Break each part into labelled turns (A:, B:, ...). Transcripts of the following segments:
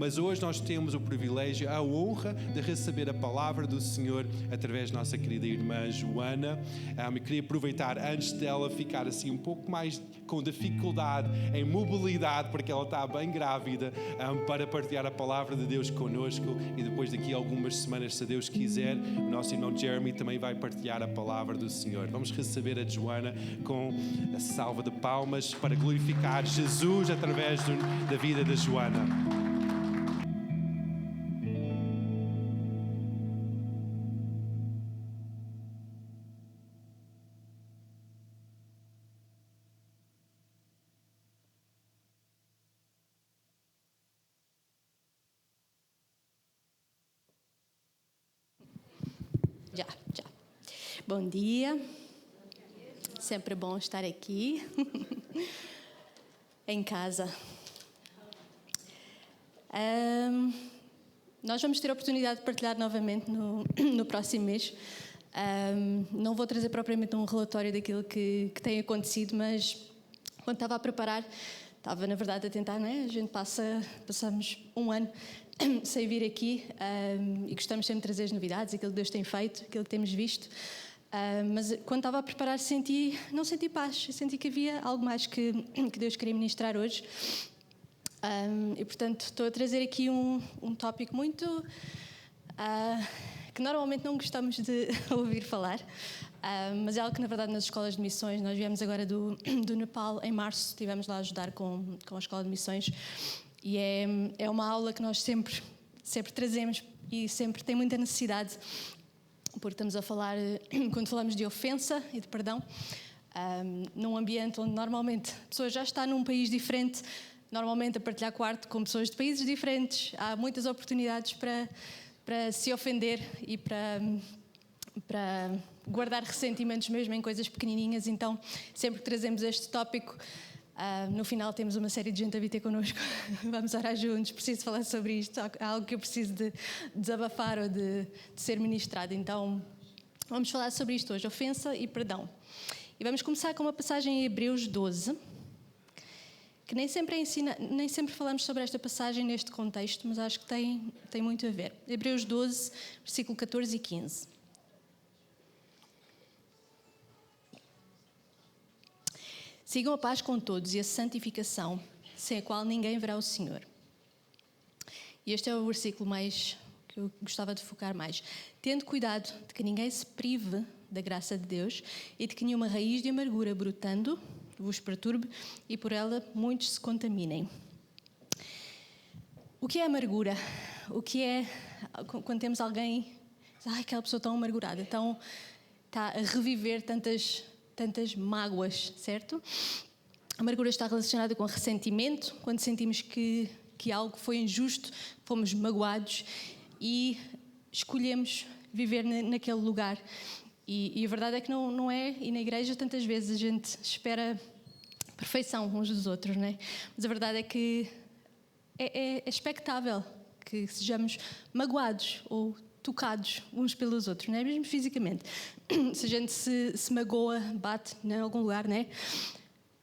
A: mas hoje nós temos o privilégio, a honra de receber a palavra do Senhor através da nossa querida irmã Joana. Eu queria aproveitar, antes dela ficar assim um pouco mais com dificuldade em mobilidade, porque ela está bem grávida, para partilhar a palavra de Deus connosco, e depois daqui a algumas semanas, se Deus quiser, o nosso irmão Jeremy também vai partilhar a palavra do Senhor. Vamos receber a Joana com a salva de palmas para glorificar Jesus através da vida da Joana.
B: Já. Bom dia. Sempre bom estar aqui. Em casa. Nós vamos ter a oportunidade de partilhar novamente no próximo mês. Não vou trazer propriamente um relatório daquilo que tem acontecido, mas quando estava a preparar, estava na verdade a tentar, não é? A gente passamos um ano sem vir aqui, e gostamos sempre de trazer as novidades, aquilo que Deus tem feito, aquilo que temos visto. Mas quando estava a preparar não senti paz, senti que havia algo mais que Deus queria ministrar hoje. E portanto estou a trazer aqui um tópico muito que normalmente não gostamos de ouvir falar, mas é algo que na verdade nas escolas de missões, nós viemos agora do Nepal em março, estivemos lá a ajudar com a escola de missões, e é uma aula que nós sempre trazemos e sempre tem muita necessidade, porque estamos a falar, quando falamos de ofensa e de perdão, num ambiente onde normalmente a pessoa já está num país diferente, normalmente a partilhar quarto com pessoas de países diferentes, há muitas oportunidades para se ofender e para guardar ressentimentos mesmo em coisas pequenininhas. Então, sempre que trazemos este tópico, no final temos uma série de gente a vir ter connosco. Vamos orar juntos, preciso falar sobre isto, há algo que eu preciso de desabafar ou de ser ministrado. Então, vamos falar sobre isto hoje, ofensa e perdão. E vamos começar com uma passagem em Hebreus 12, que nem sempre falamos sobre esta passagem neste contexto, mas acho que tem muito a ver. Hebreus 12, versículo 14 e 15. Sigam a paz com todos e a santificação, sem a qual ninguém verá o Senhor. E este é o versículo que eu gostava de focar mais. Tendo cuidado de que ninguém se prive da graça de Deus e de que nenhuma raiz de amargura brotando vos perturbe e por ela muitos se contaminem. O que é amargura? O que é quando temos alguém, aquela pessoa tão amargurada, está a reviver tantas mágoas, certo? A amargura está relacionada com ressentimento, quando sentimos que algo foi injusto, fomos magoados e escolhemos viver naquele lugar. E a verdade é que não é, e na igreja tantas vezes a gente espera perfeição uns dos outros, não é? Mas a verdade é que é expectável que sejamos magoados ou tocados uns pelos outros, não é? Mesmo fisicamente. Se a gente se magoa, bate em algum lugar, não é?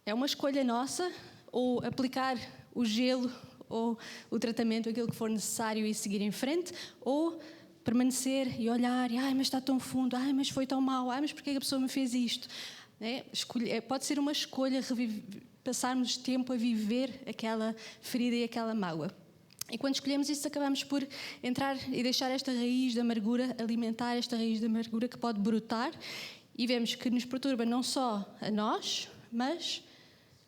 B: É uma escolha nossa, ou aplicar o gelo ou o tratamento, aquilo que for necessário e seguir em frente, ou permanecer e olhar, mas está tão fundo, mas foi tão mau, mas porquê que a pessoa me fez isto? Pode ser uma escolha passarmos tempo a viver aquela ferida e aquela mágoa. E quando escolhemos isso, acabamos por entrar e deixar esta raiz de amargura, alimentar esta raiz de amargura que pode brotar, e vemos que nos perturba não só a nós, mas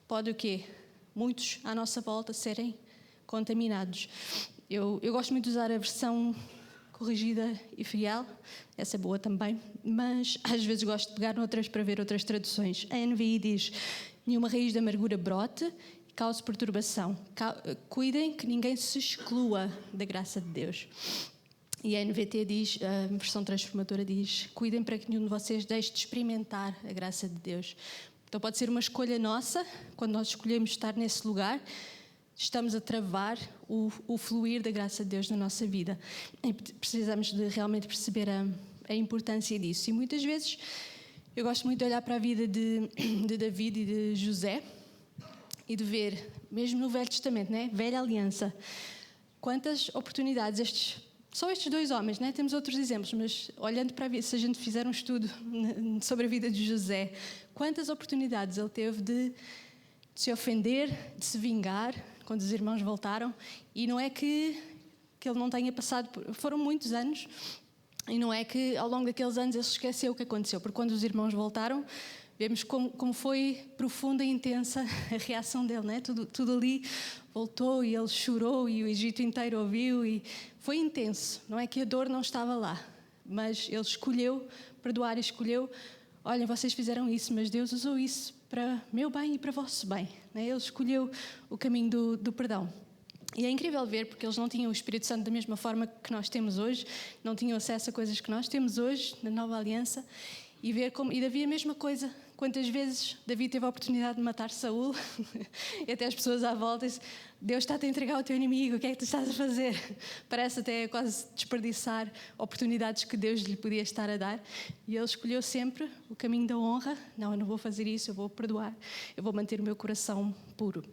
B: pode o quê? Muitos à nossa volta serem contaminados. Eu gosto muito de usar a versão corrigida e fiel, essa é boa também, mas às vezes gosto de pegar noutras para ver outras traduções. A NVI diz: nenhuma raiz de amargura brote e cause perturbação. Cuidem que ninguém se exclua da graça de Deus. E a NVT diz, a versão transformadora diz: cuidem para que nenhum de vocês deixe de experimentar a graça de Deus. Então pode ser uma escolha nossa, quando nós escolhemos estar nesse lugar, estamos a travar o fluir da graça de Deus na nossa vida. E precisamos de realmente perceber a importância disso. E muitas vezes, eu gosto muito de olhar para a vida de David e de José e de ver, mesmo no Velho Testamento, né? Velha Aliança, Quantas oportunidades só estes 2 homens, né? Temos outros exemplos, mas olhando para a vida, se a gente fizer um estudo sobre a vida de José, quantas oportunidades ele teve de se ofender, de se vingar, quando os irmãos voltaram, e não é que ele não tenha passado, foram muitos anos, e não é que ao longo daqueles anos ele se esqueceu o que aconteceu, porque quando os irmãos voltaram, vemos como foi profunda e intensa a reação dele, né? Tudo ali voltou e ele chorou e o Egito inteiro ouviu e foi intenso. Não é que a dor não estava lá, mas ele escolheu perdoar e escolheu, olha, vocês fizeram isso, mas Deus usou isso para meu bem e para vosso bem, né? Ele escolheu o caminho do perdão. E é incrível ver, porque eles não tinham o Espírito Santo da mesma forma que nós temos hoje, não tinham acesso a coisas que nós temos hoje na Nova Aliança, e ver como, e Davi a mesma coisa. Quantas vezes Davi teve a oportunidade de matar Saul e até as pessoas à volta dizem, Deus está-te a entregar ao teu inimigo, o que é que tu estás a fazer? Parece até quase desperdiçar oportunidades que Deus lhe podia estar a dar. E ele escolheu sempre o caminho da honra. Não, eu não vou fazer isso, eu vou perdoar, eu vou manter o meu coração puro.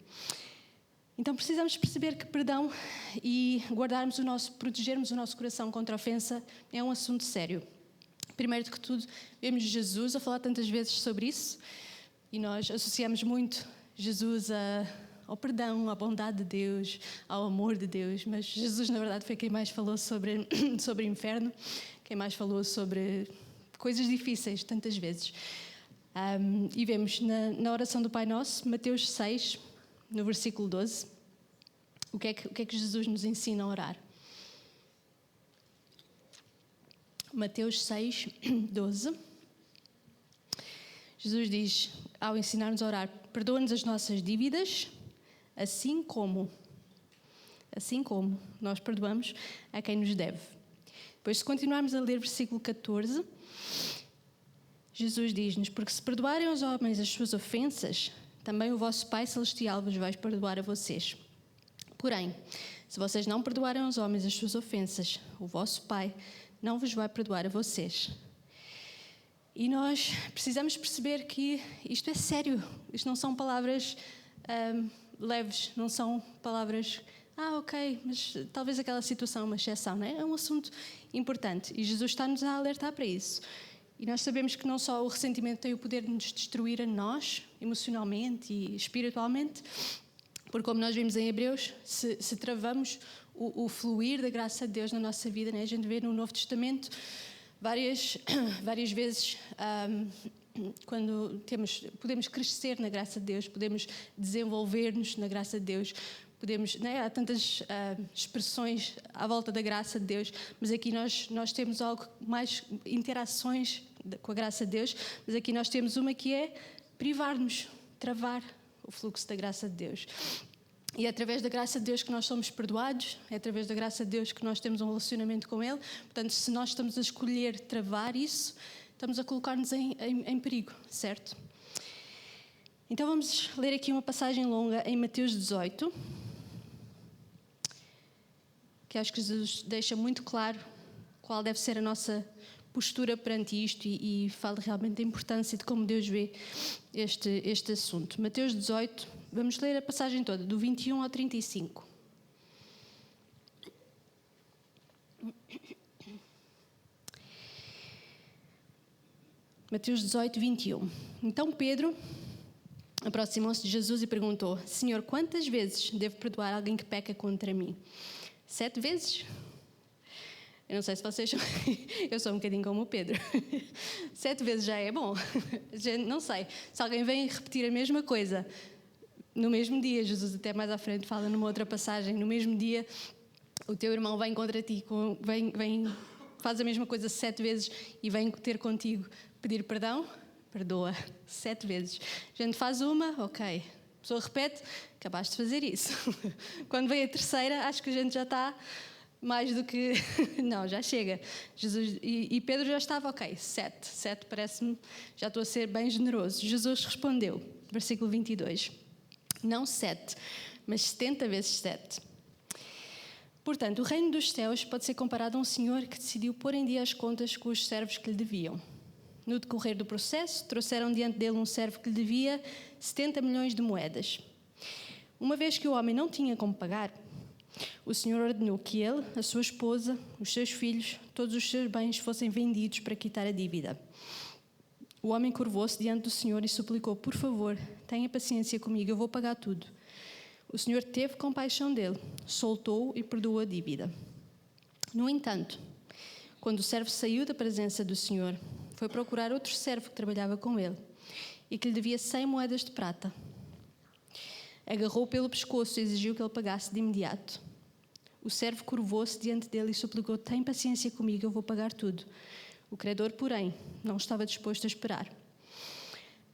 B: Então precisamos perceber que perdão e protegermos o nosso coração contra a ofensa é um assunto sério. Primeiro de que tudo, vemos Jesus a falar tantas vezes sobre isso e nós associamos muito Jesus ao perdão, à bondade de Deus, ao amor de Deus, mas Jesus na verdade foi quem mais falou sobre o inferno, quem mais falou sobre coisas difíceis tantas vezes. E vemos na oração do Pai Nosso, Mateus 6, no versículo 12, o que é que Jesus nos ensina a orar? Mateus 6, 12. Jesus diz, ao ensinar-nos a orar, perdoa-nos as nossas dívidas, assim como nós perdoamos a quem nos deve. Depois, se continuarmos a ler versículo 14, Jesus diz-nos, porque se perdoarem aos homens as suas ofensas, também o vosso Pai Celestial vos vai perdoar a vocês. Porém, se vocês não perdoarem aos homens as suas ofensas, o vosso Pai não vos vai perdoar a vocês. E nós precisamos perceber que isto é sério. Isto não são palavras leves, não são palavras, ok, mas talvez aquela situação é uma exceção, não é? É um assunto importante e Jesus está-nos a alertar para isso. E nós sabemos que não só o ressentimento tem o poder de nos destruir a nós, emocionalmente e espiritualmente, porque como nós vimos em Hebreus, se travamos o fluir da graça de Deus na nossa vida, né? A gente vê no Novo Testamento várias vezes quando podemos crescer na graça de Deus, podemos desenvolver-nos na graça de Deus, né? Há tantas expressões à volta da graça de Deus, mas aqui nós temos algo mais, interações com a graça de Deus, mas aqui nós temos uma que é privar-nos, travar o fluxo da graça de Deus. E é através da graça de Deus que nós somos perdoados, é através da graça de Deus que nós temos um relacionamento com Ele. Portanto, se nós estamos a escolher travar isso, estamos a colocar-nos em perigo, certo? Então vamos ler aqui uma passagem longa em Mateus 18, que acho que Jesus deixa muito claro qual deve ser a nossa postura perante isto e fala realmente da importância de como Deus vê este assunto. Mateus 18, vamos ler a passagem toda, do 21 ao 35. Mateus 18, 21. Então Pedro aproximou-se de Jesus e perguntou, Senhor, quantas vezes devo perdoar alguém que peca contra mim? 7 vezes? Eu não sei se vocês... Eu sou um bocadinho como o Pedro. 7 vezes já é bom. Não sei. Se alguém vem repetir a mesma coisa no mesmo dia, Jesus até mais à frente fala numa outra passagem, no mesmo dia o teu irmão vem contra ti, faz a mesma coisa 7 vezes e vem ter contigo pedir perdão, perdoa 7 vezes. A gente faz uma, ok. A pessoa repete, acabaste de fazer isso. Quando vem a terceira, acho que a gente já está... mais do que... Não, já chega. Jesus, e Pedro já estava, ok, 7 parece-me, já estou a ser bem generoso. Jesus respondeu, versículo 22, não 7, mas 70 vezes 7. Portanto, o reino dos céus pode ser comparado a um senhor que decidiu pôr em dia as contas com os servos que lhe deviam. No decorrer do processo, trouxeram diante dele um servo que lhe devia 70 milhões de moedas. Uma vez que o homem não tinha como pagar, O Senhor ordenou que ele, a sua esposa, os seus filhos, todos os seus bens fossem vendidos para quitar a dívida. O homem curvou-se diante do Senhor e suplicou: por favor, tenha paciência comigo, eu vou pagar tudo. O Senhor teve compaixão dele, soltou-o e perdoou a dívida. No entanto, quando o servo saiu da presença do Senhor, foi procurar outro servo que trabalhava com ele e que lhe devia 100 moedas de prata. Agarrou-o pelo pescoço e exigiu que ele pagasse de imediato. O servo curvou-se diante dele e suplicou: tem paciência comigo, eu vou pagar tudo. O credor, porém, não estava disposto a esperar.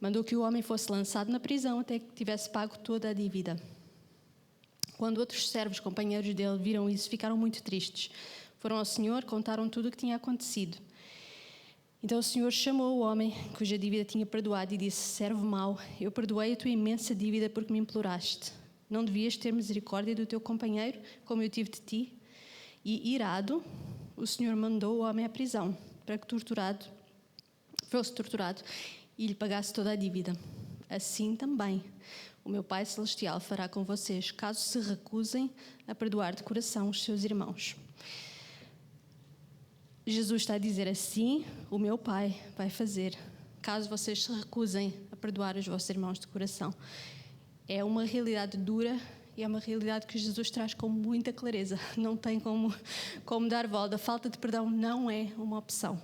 B: Mandou que o homem fosse lançado na prisão até que tivesse pago toda a dívida. Quando outros servos, companheiros dele, viram isso, ficaram muito tristes. Foram ao Senhor, contaram tudo o que tinha acontecido. Então o Senhor chamou o homem cuja dívida tinha perdoado e disse: servo mau, eu perdoei a tua imensa dívida porque me imploraste. Não devias ter misericórdia do teu companheiro, como eu tive de ti? E, irado, o Senhor mandou o homem à prisão, para que fosse torturado e lhe pagasse toda a dívida. Assim também o meu Pai Celestial fará com vocês, caso se recusem a perdoar de coração os seus irmãos. Jesus está a dizer: assim o meu Pai vai fazer, caso vocês se recusem a perdoar os vossos irmãos de coração. É uma realidade dura e é uma realidade que Jesus traz com muita clareza. Não tem como dar volta. A falta de perdão não é uma opção.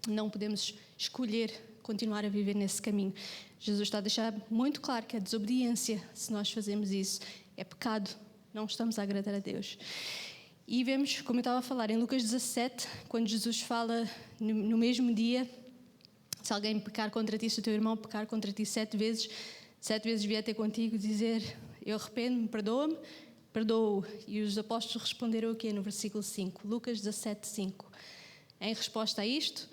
B: Não podemos escolher continuar a viver nesse caminho. Jesus está a deixar muito claro que a desobediência, se nós fazemos isso, é pecado. Não estamos a agradar a Deus. E vemos, como eu estava a falar, em Lucas 17, quando Jesus fala no mesmo dia: se alguém pecar contra ti, se o teu irmão pecar contra ti 7 vezes vier ter contigo dizer: eu arrependo-me, perdoa-me, perdoa-o. E os apóstolos responderam o quê? No versículo 5, Lucas 17, 5. Em resposta a isto,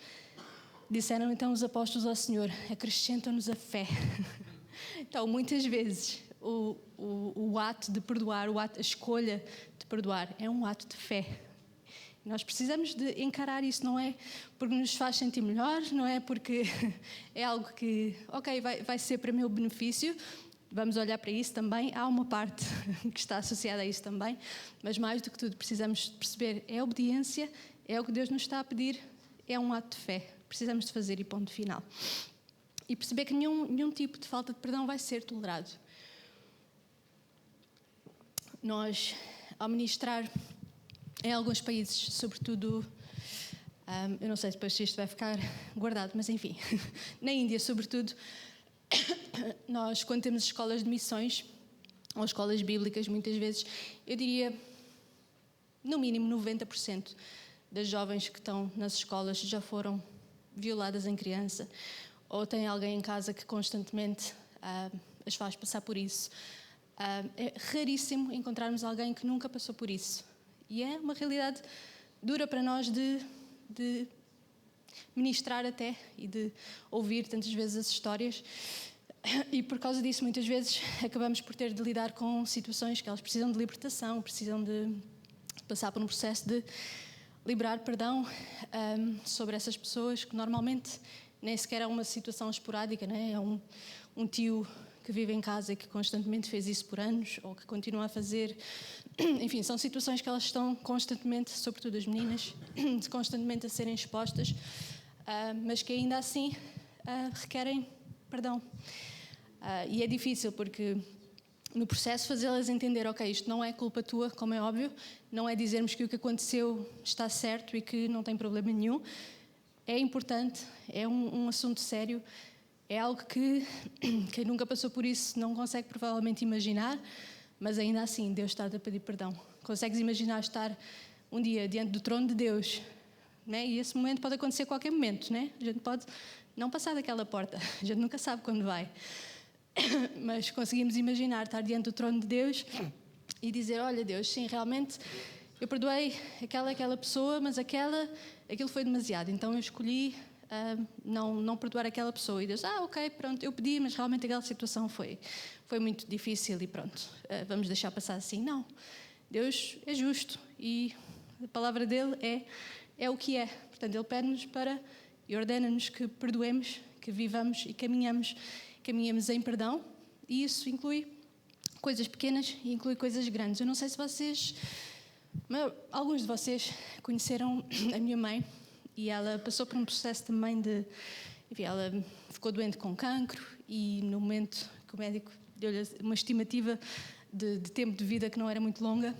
B: disseram então os apóstolos ao Senhor: acrescenta-nos a fé. Então, muitas vezes, o ato de perdoar, a escolha de perdoar, é um ato de fé. Nós precisamos de encarar isso, não é porque nos faz sentir melhor, não é porque é algo que, ok, vai ser para meu benefício. Vamos olhar para isso também. Há uma parte que está associada a isso também, mas mais do que tudo precisamos perceber: é obediência, é o que Deus nos está a pedir, é um ato de fé. Precisamos de fazer, e ponto final. E perceber que nenhum tipo de falta de perdão vai ser tolerado. Nós, ao ministrar em alguns países, sobretudo, eu não sei depois se isto vai ficar guardado, mas enfim, na Índia, sobretudo, nós, quando temos escolas de missões, ou escolas bíblicas, muitas vezes, eu diria, no mínimo 90% das jovens que estão nas escolas já foram violadas em criança, ou têm alguém em casa que constantemente as faz passar por isso. É raríssimo encontrarmos alguém que nunca passou por isso. E é uma realidade dura para nós de ministrar até e de ouvir tantas vezes as histórias. E por causa disso, muitas vezes, acabamos por ter de lidar com situações que elas precisam de libertação, precisam de passar por um processo de liberar perdão sobre essas pessoas, que normalmente nem sequer é uma situação esporádica, não é? É um tio que vive em casa e que constantemente fez isso por anos, ou que continua a fazer. Enfim, são situações que elas estão constantemente, sobretudo as meninas, constantemente a serem expostas, mas que ainda assim requerem perdão. E é difícil porque no processo fazê-las entender: ok, isto não é culpa tua, como é óbvio, não é dizermos que o que aconteceu está certo e que não tem problema nenhum. É importante, é um assunto sério, é algo que quem nunca passou por isso não consegue provavelmente imaginar, mas ainda assim Deus está a pedir perdão. Consegues imaginar estar um dia diante do trono de Deus, né? E esse momento pode acontecer a qualquer momento, né? A gente pode não passar daquela porta, a gente nunca sabe quando vai. Mas conseguimos imaginar estar diante do trono de Deus e dizer: olha Deus, sim, realmente eu perdoei aquela pessoa, mas aquilo foi demasiado, então eu escolhi não perdoar aquela pessoa. E Deus: ok, pronto, eu pedi, mas realmente aquela situação foi muito difícil e pronto, vamos deixar passar assim. Não, Deus é justo e a palavra dele é o que é. Portanto, ele pede-nos e ordena-nos que perdoemos, que vivamos e caminhamos em perdão, e isso inclui coisas pequenas e inclui coisas grandes. Eu não sei se vocês, mas alguns de vocês conheceram a minha mãe e ela passou por um processo também enfim, ela ficou doente com cancro e no momento que o médico deu-lhe uma estimativa de tempo de vida que não era muito longa,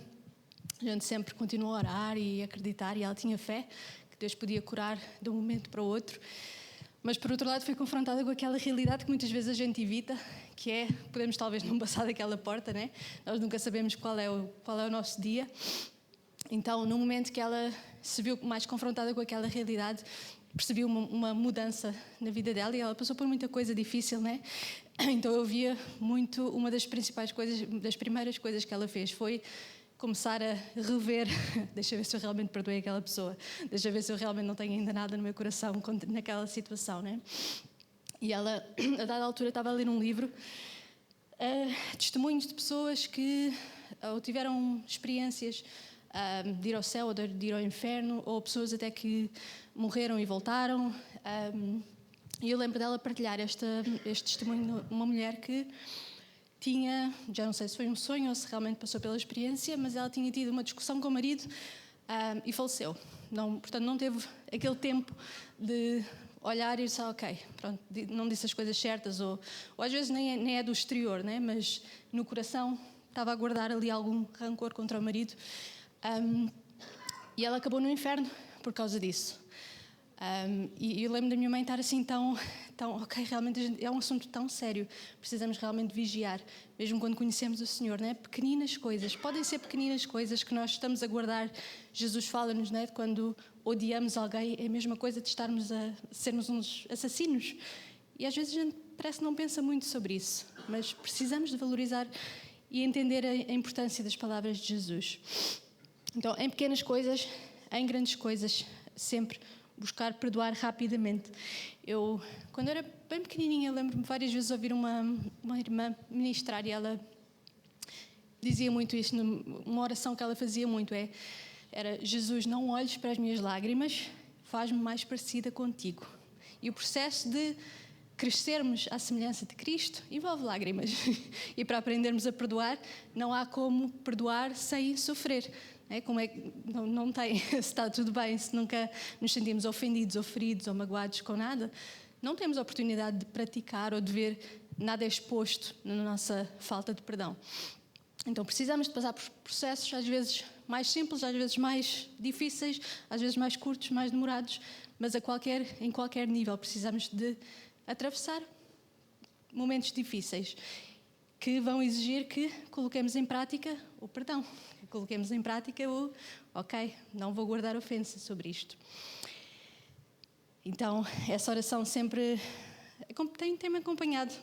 B: a gente sempre continuou a orar e acreditar, e ela tinha fé que Deus podia curar de um momento para o outro. Mas, por outro lado, foi confrontada com aquela realidade que muitas vezes a gente evita, que é, podemos talvez não passar daquela porta, né? Nós nunca sabemos qual é o nosso dia. Então, no momento que ela se viu mais confrontada com aquela realidade, percebi uma mudança na vida dela e ela passou por muita coisa difícil, né? Então eu via muito, uma das principais coisas, das primeiras coisas que ela fez foi começar a rever, deixa eu ver se eu realmente perdoei aquela pessoa, deixa eu ver se eu realmente não tenho ainda nada no meu coração naquela situação, né? E ela, a dada altura, estava a ler um livro, testemunhos de pessoas que ou tiveram experiências de ir ao céu ou de ir ao inferno, ou pessoas até que morreram e voltaram. E eu lembro dela partilhar este testemunho de uma mulher que tinha, já não sei se foi um sonho ou se realmente passou pela experiência, mas ela tinha tido uma discussão com o marido e faleceu. Portanto, não teve aquele tempo de olhar e dizer, ok, pronto, não disse as coisas certas, ou às vezes nem é do exterior, né? Mas no coração estava a guardar ali algum rancor contra o marido. E ela acabou no inferno por causa disso. E eu lembro da minha mãe estar assim tão, ok, realmente é um assunto tão sério, precisamos realmente vigiar, mesmo quando conhecemos o Senhor, né? Pequeninas coisas, podem ser pequeninas coisas que nós estamos a guardar. Jesus fala-nos, né? Quando odiamos alguém, é a mesma coisa de sermos uns assassinos. E às vezes a gente parece que não pensa muito sobre isso, mas precisamos de valorizar e entender a importância das palavras de Jesus. Então, em pequenas coisas, em grandes coisas, sempre buscar perdoar rapidamente. Eu, quando era bem pequenininha, lembro-me várias vezes de ouvir uma irmã ministrar e ela dizia muito isso, uma oração que ela fazia muito era: Jesus, não olhes para as minhas lágrimas, faz-me mais parecida contigo. E o processo de crescermos à semelhança de Cristo envolve lágrimas. E para aprendermos a perdoar, não há como perdoar sem sofrer. Como é que não tem, se está tudo bem, se nunca nos sentimos ofendidos ou feridos ou magoados com nada, não temos a oportunidade de praticar ou de ver nada exposto na nossa falta de perdão. Então precisamos de passar por processos às vezes mais simples, às vezes mais difíceis, às vezes mais curtos, mais demorados, mas em qualquer nível precisamos de atravessar momentos difíceis que vão exigir que coloquemos em prática o perdão, que coloquemos em prática ok, não vou guardar ofensa sobre isto. Então, essa oração sempre tem-me acompanhado.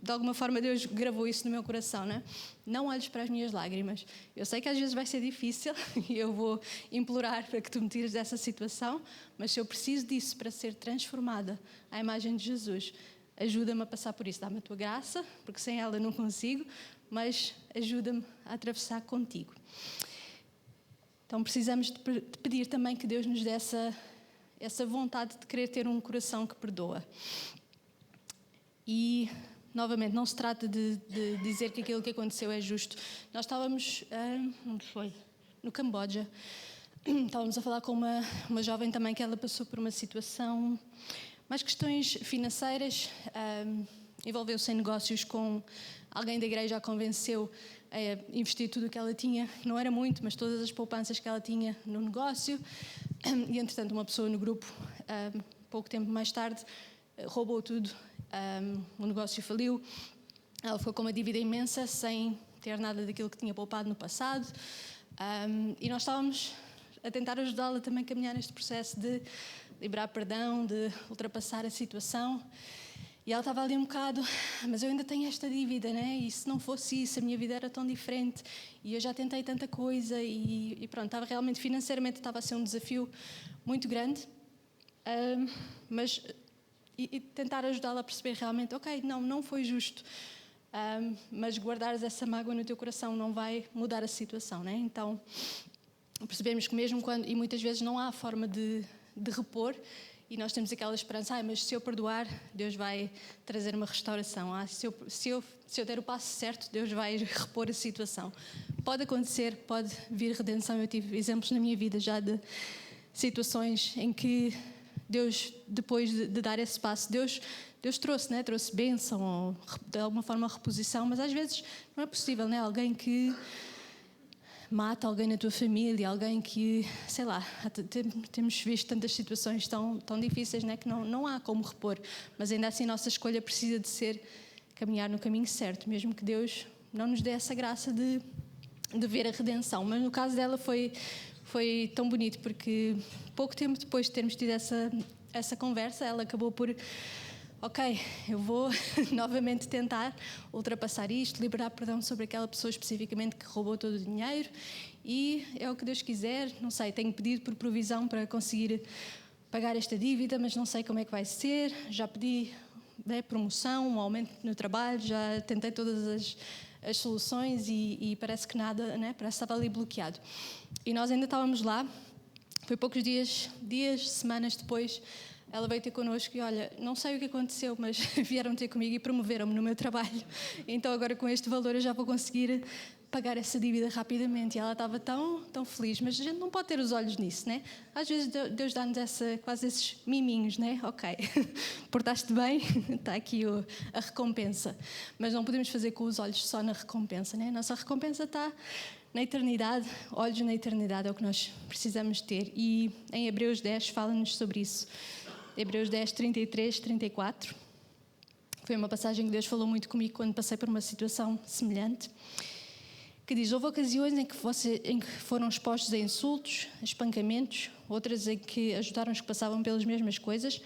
B: De alguma forma Deus gravou isso no meu coração, né? Não olhes para as minhas lágrimas. Eu sei que às vezes vai ser difícil e eu vou implorar para que tu me tires dessa situação, mas se eu preciso disso para ser transformada à imagem de Jesus, ajuda-me a passar por isso. Dá-me a tua graça, porque sem ela não consigo, mas ajuda-me a atravessar contigo. Então precisamos de pedir também que Deus nos dê essa vontade de querer ter um coração que perdoa. E, novamente, não se trata de dizer que aquilo que aconteceu é justo. Nós estávamos, onde foi? No Camboja. Estávamos a falar com uma jovem também que ela passou por uma situação, mais questões financeiras, envolveu-se em negócios com alguém da igreja, a convenceu a investir tudo o que ela tinha, não era muito, mas todas as poupanças que ela tinha no negócio. E, entretanto, uma pessoa no grupo, pouco tempo mais tarde, roubou tudo. O negócio faliu, ela ficou com uma dívida imensa sem ter nada daquilo que tinha poupado no passado, e nós estávamos a tentar ajudá-la também a caminhar neste processo de liberar perdão, de ultrapassar a situação. E ela estava ali um bocado, mas eu ainda tenho esta dívida, né? E se não fosse isso, a minha vida era tão diferente e eu já tentei tanta coisa e pronto, estava realmente financeiramente estava a ser um desafio muito grande, mas e tentar ajudá-la a perceber realmente, ok, não foi justo, mas guardares essa mágoa no teu coração não vai mudar a situação, né? Então percebemos que mesmo quando, e muitas vezes não há forma de repor, e nós temos aquela esperança, mas se eu perdoar, Deus vai trazer uma restauração. Se eu der o passo certo, Deus vai repor a situação. Pode acontecer, pode vir redenção. Eu tive exemplos na minha vida já de situações em que Deus, depois de dar esse passo, Deus trouxe, né? Trouxe bênção, ou de alguma forma reposição, mas às vezes não é possível, né? Alguém que mata alguém na tua família, alguém que, sei lá, temos visto tantas situações tão difíceis, né? Que não há como repor, mas ainda assim a nossa escolha precisa de ser caminhar no caminho certo, mesmo que Deus não nos dê essa graça de ver a redenção. Mas no caso dela foi tão bonito, porque pouco tempo depois de termos tido essa conversa, ela acabou por, ok, eu vou novamente tentar ultrapassar isto, liberar perdão sobre aquela pessoa especificamente que roubou todo o dinheiro, e é o que Deus quiser, não sei, tenho pedido por provisão para conseguir pagar esta dívida, mas não sei como é que vai ser, já pedi promoção, um aumento no trabalho, já tentei todas as soluções e parece que nada, né? Parece que estava ali bloqueado. E nós ainda estávamos lá, foi poucos dias, semanas depois, ela veio ter connosco e olha, não sei o que aconteceu, mas vieram ter comigo e promoveram-me no meu trabalho. Então agora com este valor eu já vou conseguir pagar essa dívida rapidamente. E ela estava tão feliz, mas a gente não pode ter os olhos nisso, né? Às vezes Deus dá-nos quase esses miminhos, né? Ok, portaste bem, está aqui a recompensa. Mas não podemos fazer com os olhos só na recompensa, né? Nossa recompensa está na eternidade, olhos na eternidade é o que nós precisamos ter. E em Hebreus 10 fala-nos sobre isso. Hebreus 10, 33, 34. Foi uma passagem que Deus falou muito comigo quando passei por uma situação semelhante. Que diz, houve ocasiões em que foram expostos a insultos, a espancamentos, outras em que ajudaram os que passavam pelas mesmas coisas,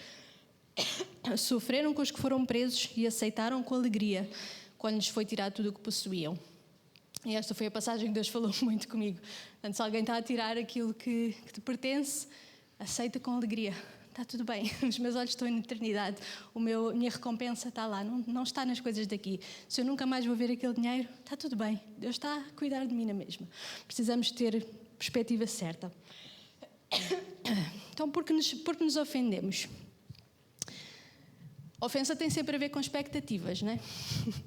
B: sofreram com os que foram presos e aceitaram com alegria quando lhes foi tirado tudo o que possuíam. E esta foi a passagem que Deus falou muito comigo. Portanto, se alguém está a tirar aquilo que te pertence, aceita com alegria. Está tudo bem, os meus olhos estão na eternidade, a minha recompensa está lá, não está nas coisas daqui. Se eu nunca mais vou ver aquele dinheiro, está tudo bem, Deus está a cuidar de mim na mesma. Precisamos ter perspectiva certa. Então, por que nos ofendemos? A ofensa tem sempre a ver com expectativas, não é?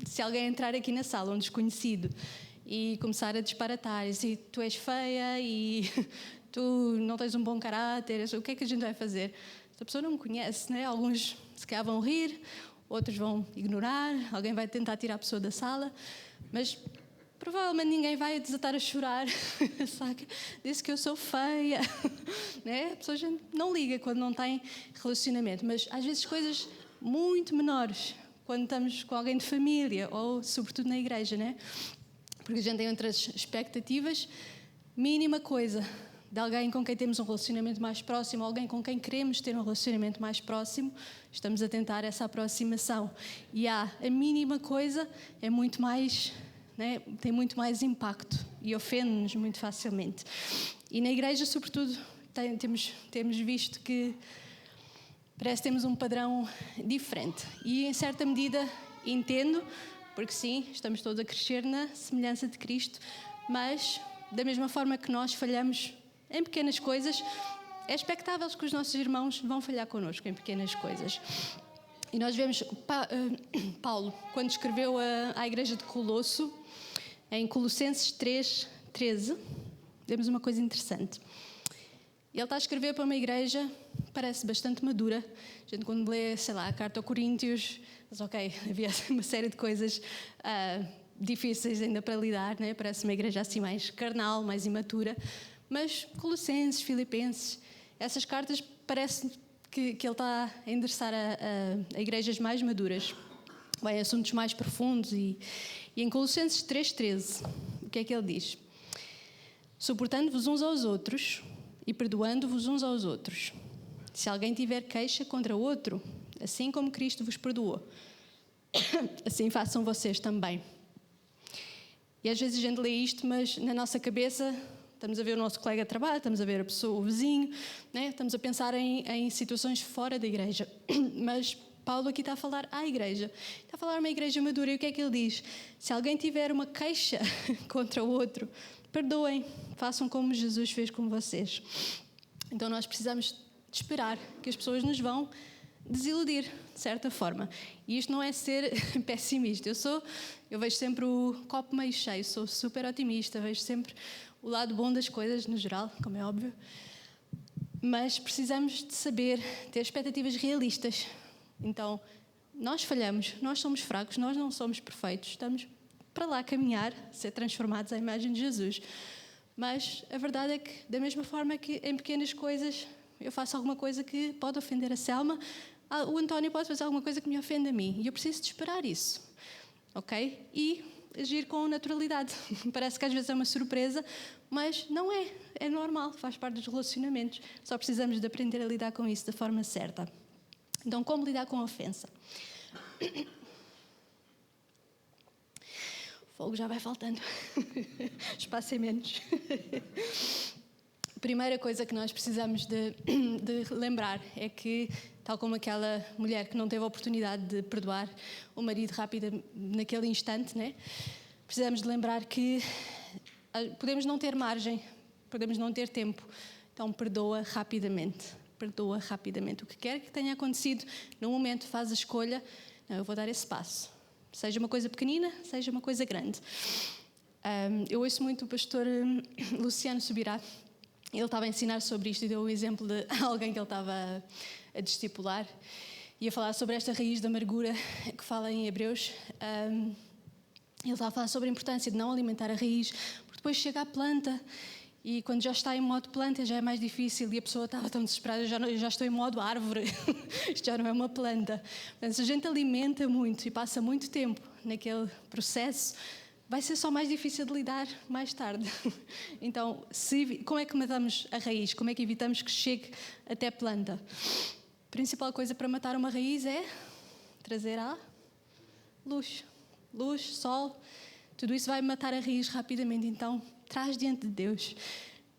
B: Se alguém entrar aqui na sala, um desconhecido, e começar a disparatar, e se tu és feia e tu não tens um bom caráter, o que é que a gente vai fazer? A pessoa não me conhece, né? Alguns se calhar vão rir, outros vão ignorar, alguém vai tentar tirar a pessoa da sala, mas provavelmente ninguém vai desatar a chorar, sabe? Disse que eu sou feia, né? A pessoa não liga quando não tem relacionamento, mas às vezes coisas muito menores, quando estamos com alguém de família ou sobretudo na igreja, né? Porque a gente tem outras expectativas, mínima coisa, de alguém com quem temos um relacionamento mais próximo, alguém com quem queremos ter um relacionamento mais próximo, estamos a tentar essa aproximação. E a mínima coisa é muito mais, né, tem muito mais impacto e ofende-nos muito facilmente. E na igreja, sobretudo, temos visto que parece que temos um padrão diferente. E, em certa medida, entendo, porque sim, estamos todos a crescer na semelhança de Cristo, mas, da mesma forma que nós falhamos em pequenas coisas, é expectável que os nossos irmãos vão falhar connosco em pequenas coisas. E nós vemos Paulo, quando escreveu à igreja de Colosso, em Colossenses 3:13, vemos uma coisa interessante. Ele está a escrever para uma igreja, parece bastante madura. A gente quando lê, sei lá, a carta aos Coríntios, mas ok, havia uma série de coisas difíceis ainda para lidar, né? Parece uma igreja assim mais carnal, mais imatura. Mas Colossenses, Filipenses, essas cartas parece que ele está a endereçar a igrejas mais maduras, bem, assuntos mais profundos. E em Colossenses 3:13, o que é que ele diz? Suportando-vos uns aos outros e perdoando-vos uns aos outros. Se alguém tiver queixa contra outro, assim como Cristo vos perdoou, assim façam vocês também. E às vezes a gente lê isto, mas na nossa cabeça estamos a ver o nosso colega de trabalho, estamos a ver a pessoa, o vizinho, né? Estamos a pensar em situações fora da igreja. Mas Paulo aqui está a falar à igreja. Está a falar a uma igreja madura. E o que é que ele diz? Se alguém tiver uma queixa contra o outro, perdoem, façam como Jesus fez com vocês. Então nós precisamos de esperar que as pessoas nos vão desiludir, de certa forma. E isto não é ser pessimista. Eu vejo sempre o copo meio cheio, sou super otimista, vejo sempre o lado bom das coisas, no geral, como é óbvio. Mas precisamos de saber ter expectativas realistas. Então, nós falhamos, nós somos fracos, nós não somos perfeitos, estamos para lá caminhar, ser transformados à imagem de Jesus. Mas a verdade é que, da mesma forma que em pequenas coisas eu faço alguma coisa que pode ofender a Selma, o António pode fazer alguma coisa que me ofende a mim. E eu preciso de esperar isso, ok? E agir com naturalidade. Parece que às vezes é uma surpresa, mas não é. É normal, faz parte dos relacionamentos. Só precisamos de aprender a lidar com isso da forma certa. Então, como lidar com a ofensa? O fogo já vai faltando. Espaço é menos. A primeira coisa que nós precisamos de lembrar é que, tal como aquela mulher que não teve a oportunidade de perdoar o marido rápido naquele instante, né? Precisamos de lembrar que podemos não ter margem, podemos não ter tempo, então perdoa rapidamente. Perdoa rapidamente. O que quer que tenha acontecido, no momento faz a escolha, não, eu vou dar esse passo. Seja uma coisa pequenina, seja uma coisa grande. Eu ouço muito o pastor Luciano Subirá. Ele estava a ensinar sobre isto e deu o exemplo de alguém que ele estava a discipular. E a falar sobre esta raiz da amargura que fala em Hebreus. Ele estava a falar sobre a importância de não alimentar a raiz, porque depois chega a planta e quando já está em modo planta já é mais difícil e a pessoa estava tão desesperada, eu já estou em modo árvore, isto já não é uma planta. Mas se a gente alimenta muito e passa muito tempo naquele processo, vai ser só mais difícil de lidar mais tarde. Então, como é que matamos a raiz? Como é que evitamos que chegue até a planta? A principal coisa para matar uma raiz é trazer a luz. Luz, sol, tudo isso vai matar a raiz rapidamente. Então, traz diante de Deus.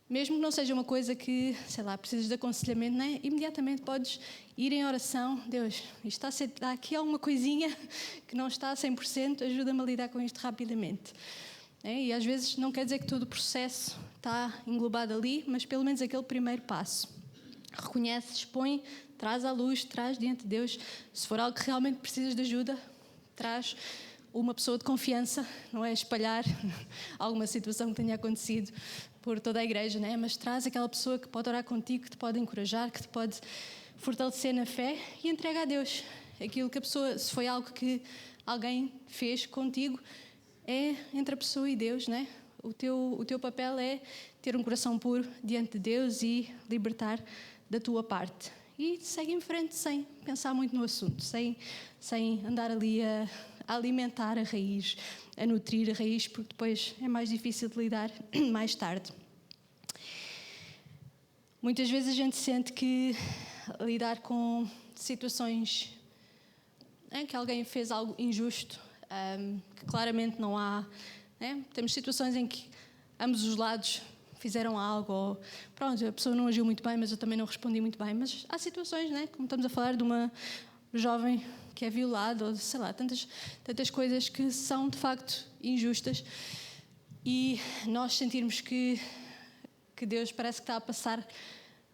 B: Mesmo que não seja uma coisa que, sei lá, precisas de aconselhamento, né? Imediatamente podes ir em oração. Deus, isto está aqui alguma coisinha que não está a 100%, ajuda-me a lidar com isto rapidamente. E às vezes não quer dizer que todo o processo está englobado ali, mas pelo menos aquele primeiro passo. Reconhece, expõe, traz à luz, traz diante de Deus. Se for algo que realmente precisas de ajuda, traz uma pessoa de confiança, não é espalhar alguma situação que tenha acontecido por toda a igreja, né? Mas traz aquela pessoa que pode orar contigo, que te pode encorajar, que te pode fortalecer na fé e entrega a Deus. Aquilo que a pessoa, se foi algo que alguém fez contigo, é entre a pessoa e Deus, né? O teu papel é ter um coração puro diante de Deus e libertar da tua parte. E segue em frente sem pensar muito no assunto, sem andar ali a alimentar a raiz, a nutrir a raiz, porque depois é mais difícil de lidar mais tarde. Muitas vezes a gente sente que lidar com situações em que alguém fez algo injusto, que claramente não há... Temos situações em que ambos os lados fizeram algo, ou pronto, a pessoa não agiu muito bem, mas eu também não respondi muito bem. Mas há situações, como estamos a falar de uma jovem que é violada, ou sei lá, tantas coisas que são de facto injustas, e nós sentirmos que Deus parece que está a passar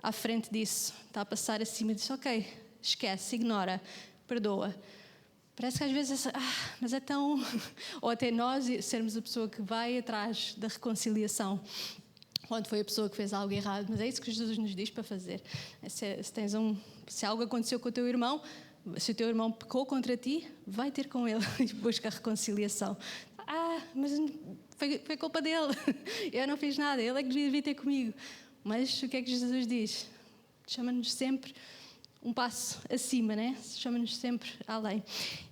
B: à frente disso, está a passar acima disso. Ok, esquece, ignora, perdoa. Parece que às vezes, mas é tão... Ou até nós sermos a pessoa que vai atrás da reconciliação, quando foi a pessoa que fez algo errado. Mas é isso que Jesus nos diz para fazer. Se algo aconteceu com o teu irmão, se o teu irmão pecou contra ti, vai ter com ele e busca a reconciliação. Mas foi culpa dele. Eu não fiz nada, ele é que devia vir ter comigo. Mas o que é que Jesus diz? Chama-nos sempre um passo acima, Chama-nos sempre além.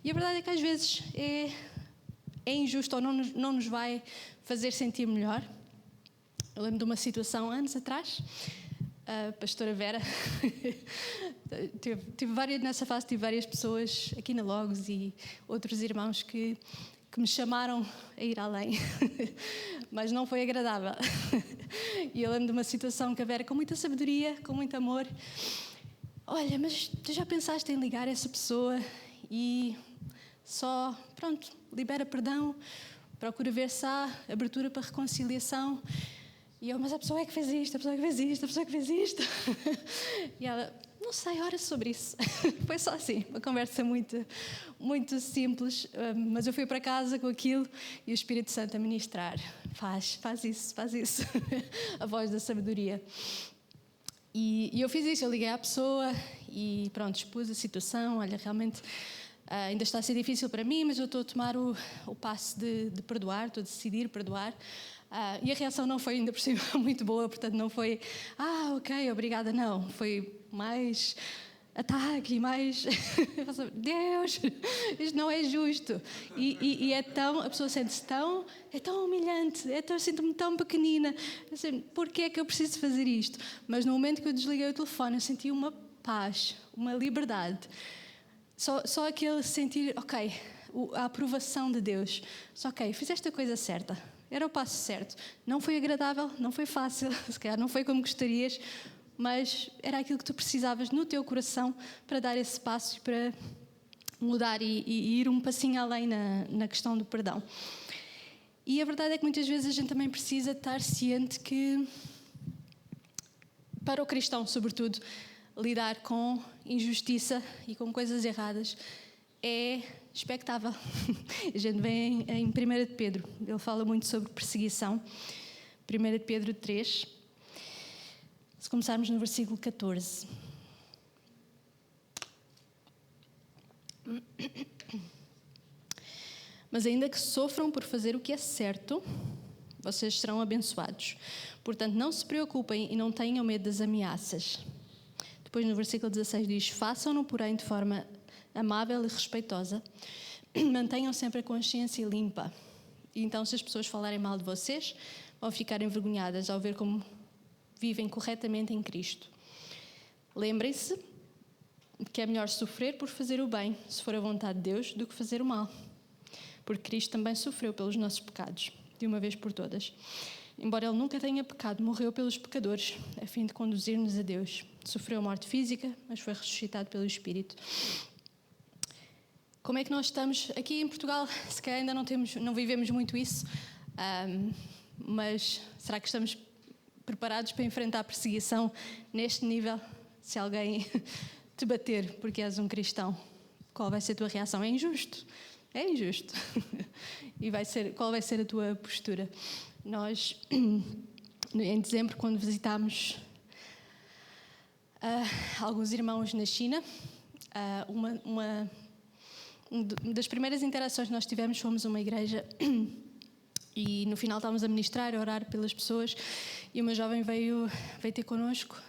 B: E a verdade é que às vezes é injusto ou não nos vai fazer sentir melhor. Eu lembro de uma situação anos atrás, a pastora Vera, nessa fase tive várias pessoas aqui na Logos e outros irmãos que me chamaram a ir além, mas não foi agradável. E eu lembro de uma situação que a Vera, com muita sabedoria, com muito amor, olha, mas tu já pensaste em ligar essa pessoa e só, libera perdão, procura ver se há abertura para reconciliação. E eu, mas a pessoa é que fez isto, a pessoa é que fez isto, a pessoa é que fez isto. E ela, não sei, ora sobre isso. Foi só assim, uma conversa muito, muito simples, mas eu fui para casa com aquilo e o Espírito Santo a ministrar. Faz isso, faz isso. A voz da sabedoria. E eu fiz isso, eu liguei à pessoa e pronto, expus a situação. Olha, realmente ainda está a ser difícil para mim, mas eu estou a tomar o passo de perdoar, estou a decidir perdoar. E a reação não foi ainda por cima muito boa, portanto não foi ok, obrigada, não. Foi mais ataque e mais Deus, isto não é justo. E é tão, a pessoa sente-se tão, é tão humilhante, sinto-me tão pequenina. Assim, porquê é que eu preciso fazer isto? Mas no momento que eu desliguei o telefone, eu senti uma paz, uma liberdade. Só aquele sentir, ok, a aprovação de Deus. Só ok, fizeste a coisa certa. Era o passo certo. Não foi agradável, não foi fácil, se calhar não foi como gostarias, mas era aquilo que tu precisavas no teu coração para dar esse passo e para mudar e ir um passinho além na questão do perdão. E a verdade é que muitas vezes a gente também precisa estar ciente que, para o cristão sobretudo, lidar com injustiça e com coisas erradas é expectável. A gente vê em 1 de Pedro, ele fala muito sobre perseguição. 1 de Pedro 3, se começarmos no versículo 14. Mas ainda que sofram por fazer o que é certo, vocês serão abençoados. Portanto, não se preocupem e não tenham medo das ameaças. Depois no versículo 16 diz: façam-no, porém, de forma amável e respeitosa. Mantenham sempre a consciência limpa. E então, se as pessoas falarem mal de vocês, vão ficar envergonhadas ao ver como vivem corretamente em Cristo. Lembrem-se que é melhor sofrer por fazer o bem, se for a vontade de Deus, do que fazer o mal. Porque Cristo também sofreu pelos nossos pecados, de uma vez por todas. Embora Ele nunca tenha pecado, morreu pelos pecadores, a fim de conduzir-nos a Deus. Sofreu a morte física, mas foi ressuscitado pelo Espírito. Como é que nós estamos? Aqui em Portugal, se calhar ainda não vivemos muito isso, mas será que estamos preparados para enfrentar a perseguição neste nível? Se alguém te bater porque és um cristão, qual vai ser a tua reação? É injusto. É injusto. E qual vai ser a tua postura? Nós, em dezembro, quando visitámos alguns irmãos na China, uma das primeiras interações que nós tivemos, fomos a uma igreja e no final estávamos a ministrar, a orar pelas pessoas, e uma jovem veio ter connosco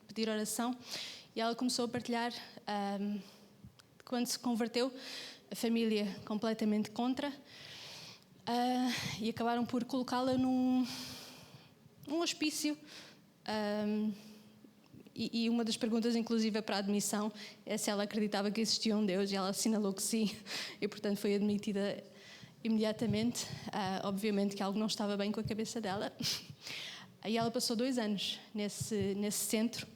B: pedir oração, e ela começou a partilhar quando se converteu, a família completamente contra, e acabaram por colocá-la num hospício. E uma das perguntas, inclusive, para a admissão é se ela acreditava que existia um Deus, e ela assinalou que sim, e portanto foi admitida imediatamente. Obviamente que algo não estava bem com a cabeça dela. E ela passou 2 anos nesse centro,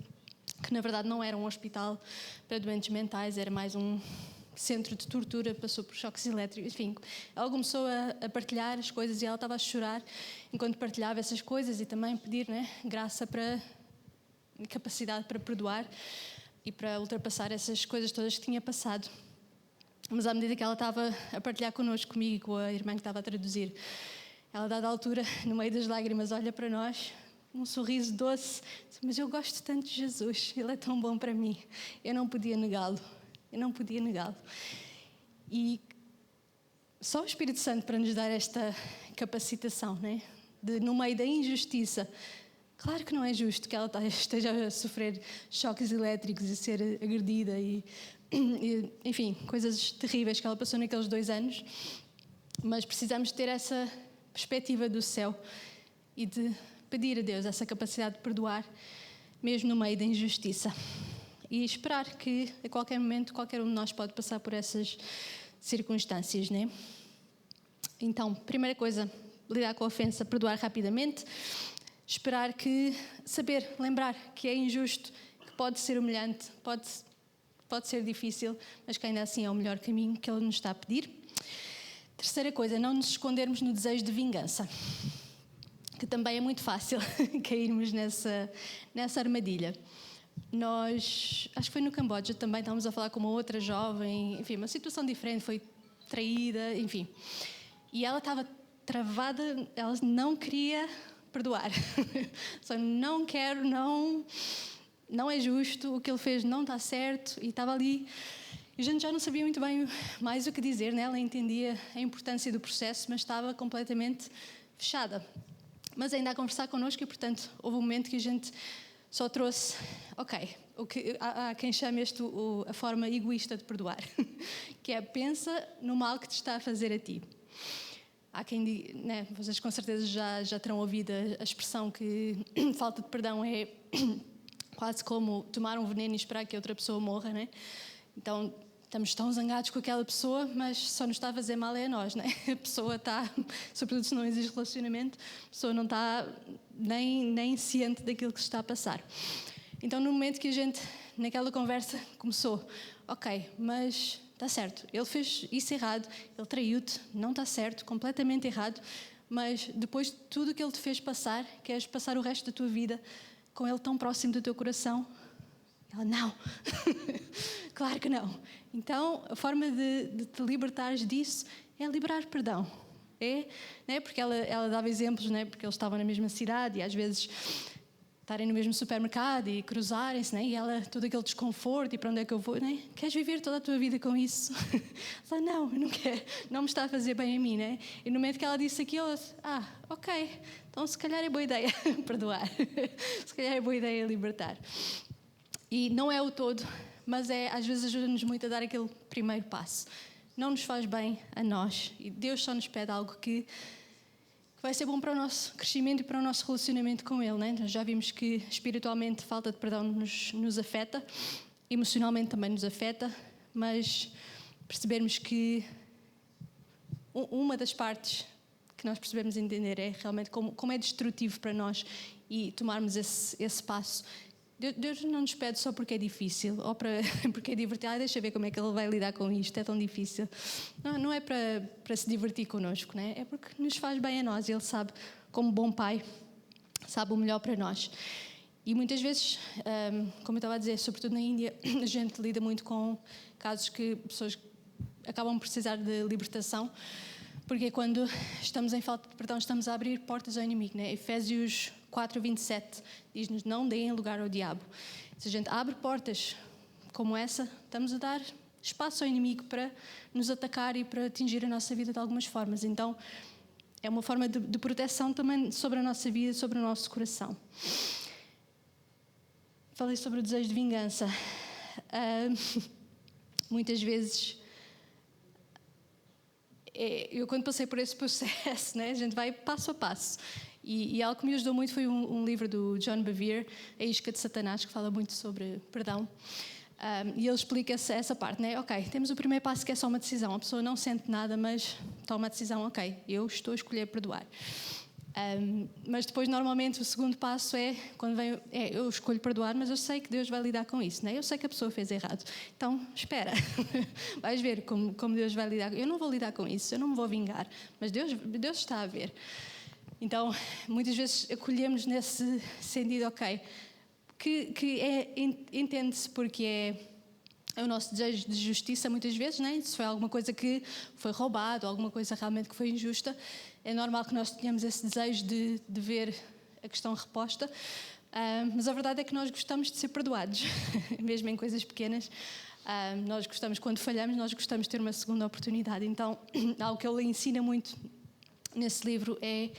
B: que na verdade não era um hospital para doentes mentais, era mais um centro de tortura, passou por choques elétricos, enfim. Ela começou a partilhar as coisas e ela estava a chorar enquanto partilhava essas coisas e também pedir, graça para... capacidade para perdoar e para ultrapassar essas coisas todas que tinha passado. Mas à medida que ela estava a partilhar connosco, comigo e com a irmã que estava a traduzir, ela, a dada altura, no meio das lágrimas, olha para nós, um sorriso doce, diz: mas eu gosto tanto de Jesus, Ele é tão bom para mim, eu não podia negá-lo. E só o Espírito Santo para nos dar esta capacitação, de, no meio da injustiça. Claro que não é justo que ela esteja a sofrer choques elétricos e ser agredida e, enfim, coisas terríveis que ela passou naqueles 2 anos, mas precisamos ter essa perspectiva do céu e de pedir a Deus essa capacidade de perdoar, mesmo no meio da injustiça, e esperar que a qualquer momento qualquer um de nós pode passar por essas circunstâncias, Então, primeira coisa, lidar com a ofensa, perdoar rapidamente. Esperar lembrar que é injusto, que pode ser humilhante, pode ser difícil, mas que ainda assim é o melhor caminho que Ele nos está a pedir. Terceira coisa, não nos escondermos no desejo de vingança. que também é muito fácil cairmos nessa armadilha. Nós, acho que foi no Camboja também, estávamos a falar com uma outra jovem, enfim, uma situação diferente, foi traída, enfim. E ela estava travada, ela não queria perdoar. Só não quero, não é justo, o que ele fez não está certo, e estava ali. E a gente já não sabia muito bem mais o que dizer, né? Ela entendia a importância do processo, mas estava completamente fechada. Mas ainda a conversar connosco, e portanto houve um momento que a gente só trouxe, há quem chame a forma egoísta de perdoar, que é pensa no mal que te está a fazer a ti. Há quem diga, né, vocês com certeza já terão ouvido a expressão que falta de perdão é quase como tomar um veneno e esperar que outra pessoa morra, né? Então estamos tão zangados com aquela pessoa, mas só nos está a fazer mal é a nós, né? A pessoa está, sobretudo se não existe relacionamento, a pessoa não está nem ciente daquilo que se está a passar. Então no momento que a gente, naquela conversa, começou, mas está certo, ele fez isso errado, ele traiu-te, não está certo, completamente errado, mas depois de tudo o que ele te fez passar, queres passar o resto da tua vida com ele tão próximo do teu coração? Ela, não. Claro que não. Então, a forma de te libertares disso é liberar perdão. Né? Porque ela dava exemplos, né? Porque eles estavam na mesma cidade e às vezes estarem no mesmo supermercado e cruzarem-se, né? E ela, todo aquele desconforto, e para onde é que eu vou, né? Queres viver toda a tua vida com isso? Ela, não, eu não quero, não me está a fazer bem a mim, né? E no momento que ela disse aquilo, eu disse, então se calhar é boa ideia perdoar, se calhar é boa ideia libertar. E não é o todo, mas às vezes ajuda-nos muito a dar aquele primeiro passo. Não nos faz bem a nós, e Deus só nos pede algo que vai ser bom para o nosso crescimento e para o nosso relacionamento com Ele, né? Nós já vimos que espiritualmente falta de perdão nos afeta, emocionalmente também nos afeta, mas percebermos que uma das partes que nós percebemos entender é realmente como é destrutivo para nós e tomarmos esse passo. Deus não nos pede só porque é difícil ou porque é divertido. Deixa ver como é que Ele vai lidar com isto, é tão difícil. Não é para se divertir connosco, né? É porque nos faz bem a nós. Ele sabe, como bom pai, sabe o melhor para nós. E muitas vezes, como eu estava a dizer, sobretudo na Índia, a gente lida muito com casos que pessoas acabam por precisar de libertação, porque quando estamos em falta de perdão, estamos a abrir portas ao inimigo, né? Efésios 4:27 diz-nos, não deem lugar ao diabo. Se a gente abre portas como essa, estamos a dar espaço ao inimigo para nos atacar e para atingir a nossa vida de algumas formas. Então, é uma forma de proteção também sobre a nossa vida, sobre o nosso coração. Falei sobre o desejo de vingança. Muitas vezes, eu quando passei por esse processo, né, a gente vai passo a passo. E algo que me ajudou muito foi um livro do John Bevere, A Isca de Satanás, que fala muito sobre perdão. E ele explica essa parte, né? Temos o primeiro passo que é só uma decisão. A pessoa não sente nada, mas toma a decisão, eu estou a escolher perdoar. Mas depois, normalmente, o segundo passo é, quando vem, eu escolho perdoar, mas eu sei que Deus vai lidar com isso, né? Eu sei que a pessoa fez errado. Então, espera. Vais ver como Deus vai lidar. Eu não vou lidar com isso, eu não me vou vingar, mas Deus está a ver. Então, muitas vezes acolhemos nesse sentido, entende-se porque é o nosso desejo de justiça muitas vezes, né? Se foi alguma coisa que foi roubado, alguma coisa realmente que foi injusta, é normal que nós tenhamos esse desejo de ver a questão reposta, mas a verdade é que nós gostamos de ser perdoados, mesmo em coisas pequenas. Nós gostamos, quando falhamos, nós gostamos de ter uma segunda oportunidade. Então, algo que ele ensina muito nesse livro é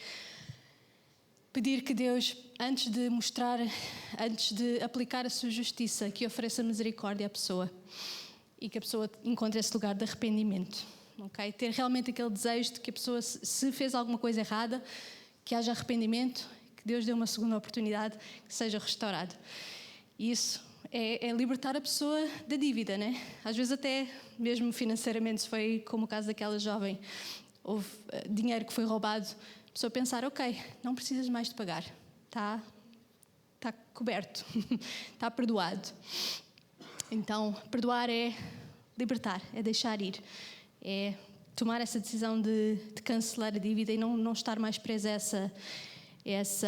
B: pedir que Deus, antes de aplicar a sua justiça, que ofereça misericórdia à pessoa e que a pessoa encontre esse lugar de arrependimento. Ter realmente aquele desejo de que a pessoa, se fez alguma coisa errada, que haja arrependimento, que Deus dê uma segunda oportunidade, que seja restaurado. E isso é libertar a pessoa da dívida, né? Às vezes até mesmo financeiramente, se foi como o caso daquela jovem, houve dinheiro que foi roubado, a pessoa pensar, não precisas mais de pagar, está coberto, está perdoado. Então, perdoar é libertar, é deixar ir, é tomar essa decisão de cancelar a dívida e não estar mais preso a esse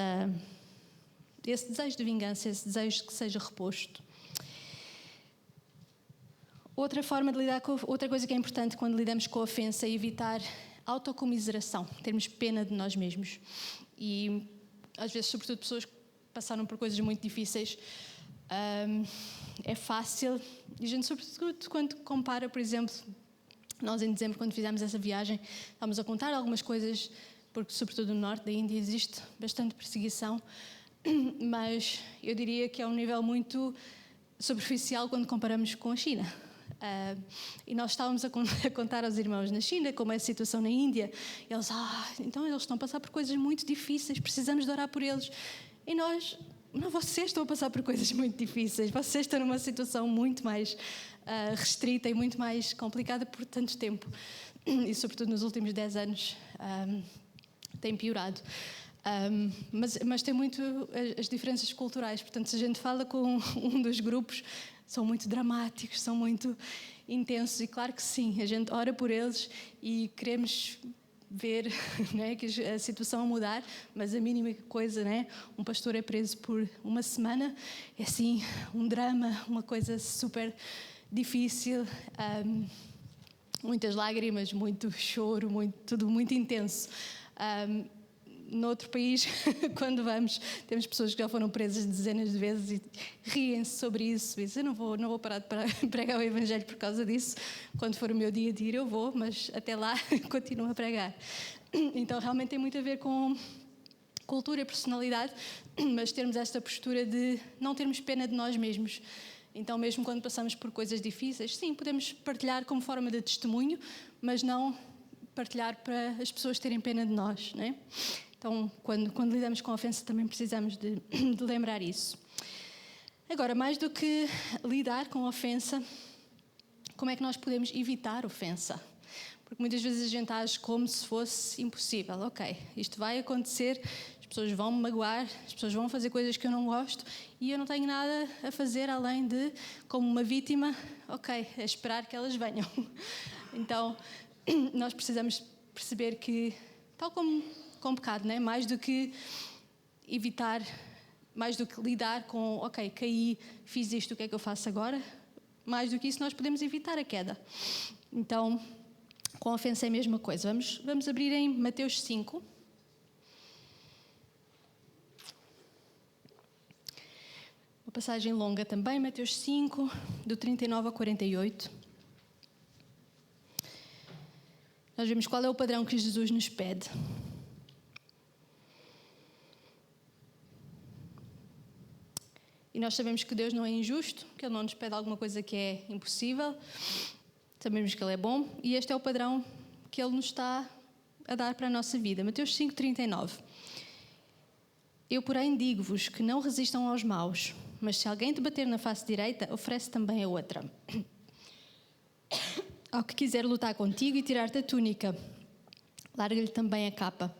B: desejo de vingança, esse desejo de que seja reposto. Outra coisa que é importante quando lidamos com a ofensa é evitar autocomiseração, termos pena de nós mesmos. E às vezes, sobretudo pessoas que passaram por coisas muito difíceis, é fácil, e a gente sobretudo quando compara, por exemplo, nós em dezembro, quando fizemos essa viagem, estávamos a contar algumas coisas, porque sobretudo no norte da Índia existe bastante perseguição, mas eu diria que é um nível muito superficial quando comparamos com a China. E nós estávamos a contar aos irmãos na China como é a situação na Índia. E eles, então eles estão a passar por coisas muito difíceis, precisamos de orar por eles. E nós, não, vocês estão a passar por coisas muito difíceis, vocês estão numa situação muito mais restrita e muito mais complicada por tanto tempo. E sobretudo nos últimos 10 anos tem piorado. Mas tem muito as diferenças culturais. Portanto, se a gente fala com um dos grupos, são muito dramáticos, são muito intensos. E claro que sim, a gente ora por eles e queremos ver, né, que a situação mudar, mas a mínima coisa, né, um pastor é preso por uma semana, é assim um drama, uma coisa super difícil, muitas lágrimas, muito choro, tudo muito intenso. Noutro país, quando vamos, temos pessoas que já foram presas dezenas de vezes e riem-se sobre isso. Dizem, eu não vou parar de pregar o Evangelho por causa disso. Quando for o meu dia de ir, eu vou, mas até lá continuo a pregar. Então, realmente tem muito a ver com cultura e personalidade, mas termos esta postura de não termos pena de nós mesmos. Então, mesmo quando passamos por coisas difíceis, sim, podemos partilhar como forma de testemunho, mas não partilhar para as pessoas terem pena de nós, não é? Então, quando lidamos com a ofensa, também precisamos de lembrar isso. Agora, mais do que lidar com a ofensa, como é que nós podemos evitar ofensa? Porque muitas vezes a gente age como se fosse impossível. Ok, isto vai acontecer, as pessoas vão me magoar, as pessoas vão fazer coisas que eu não gosto e eu não tenho nada a fazer além de, como uma vítima, a esperar que elas venham. Então, nós precisamos perceber que, tal como com o pecado, né? Mais do que evitar, mais do que lidar com, caí, fiz isto, o que é que eu faço agora? Mais do que isso, nós podemos evitar a queda. Então, com a ofensa é a mesma coisa. Vamos abrir em Mateus 5. Uma passagem longa também, Mateus 5, do 39 a 48. Nós vemos qual é o padrão que Jesus nos pede. E nós sabemos que Deus não é injusto, que Ele não nos pede alguma coisa que é impossível. Sabemos que Ele é bom e este é o padrão que Ele nos está a dar para a nossa vida. Mateus 5, 39. Eu, porém, digo-vos que não resistam aos maus, mas se alguém te bater na face direita, oferece também a outra. Ao que quiser lutar contigo e tirar-te a túnica, larga-lhe também a capa.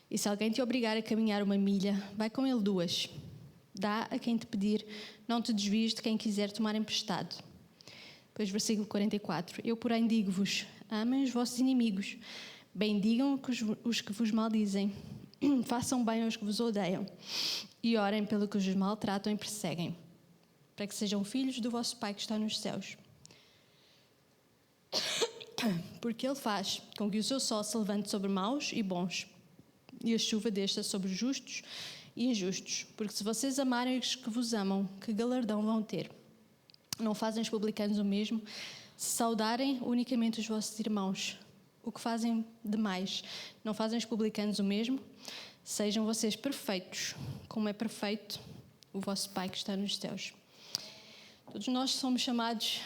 B: E se alguém te obrigar a caminhar 1 milha, vai com ele 2. Dá a quem te pedir, não te desvies de quem quiser tomar emprestado. Depois, versículo 44. Eu, porém, digo-vos, amem os vossos inimigos, bendigam os que vos maldizem, façam bem aos que vos odeiam e orem pelo que os maltratam e perseguem, para que sejam filhos do vosso Pai que está nos céus. Porque Ele faz com que o seu sol se levante sobre maus e bons, e a chuva desça sobre justos e injustos. Porque se vocês amarem os que vos amam, que galardão vão ter? Não fazem os publicanos o mesmo? Se saudarem unicamente os vossos irmãos, o que fazem demais? Não fazem os publicanos o mesmo? Sejam vocês perfeitos, como é perfeito o vosso Pai que está nos céus. Todos nós somos chamados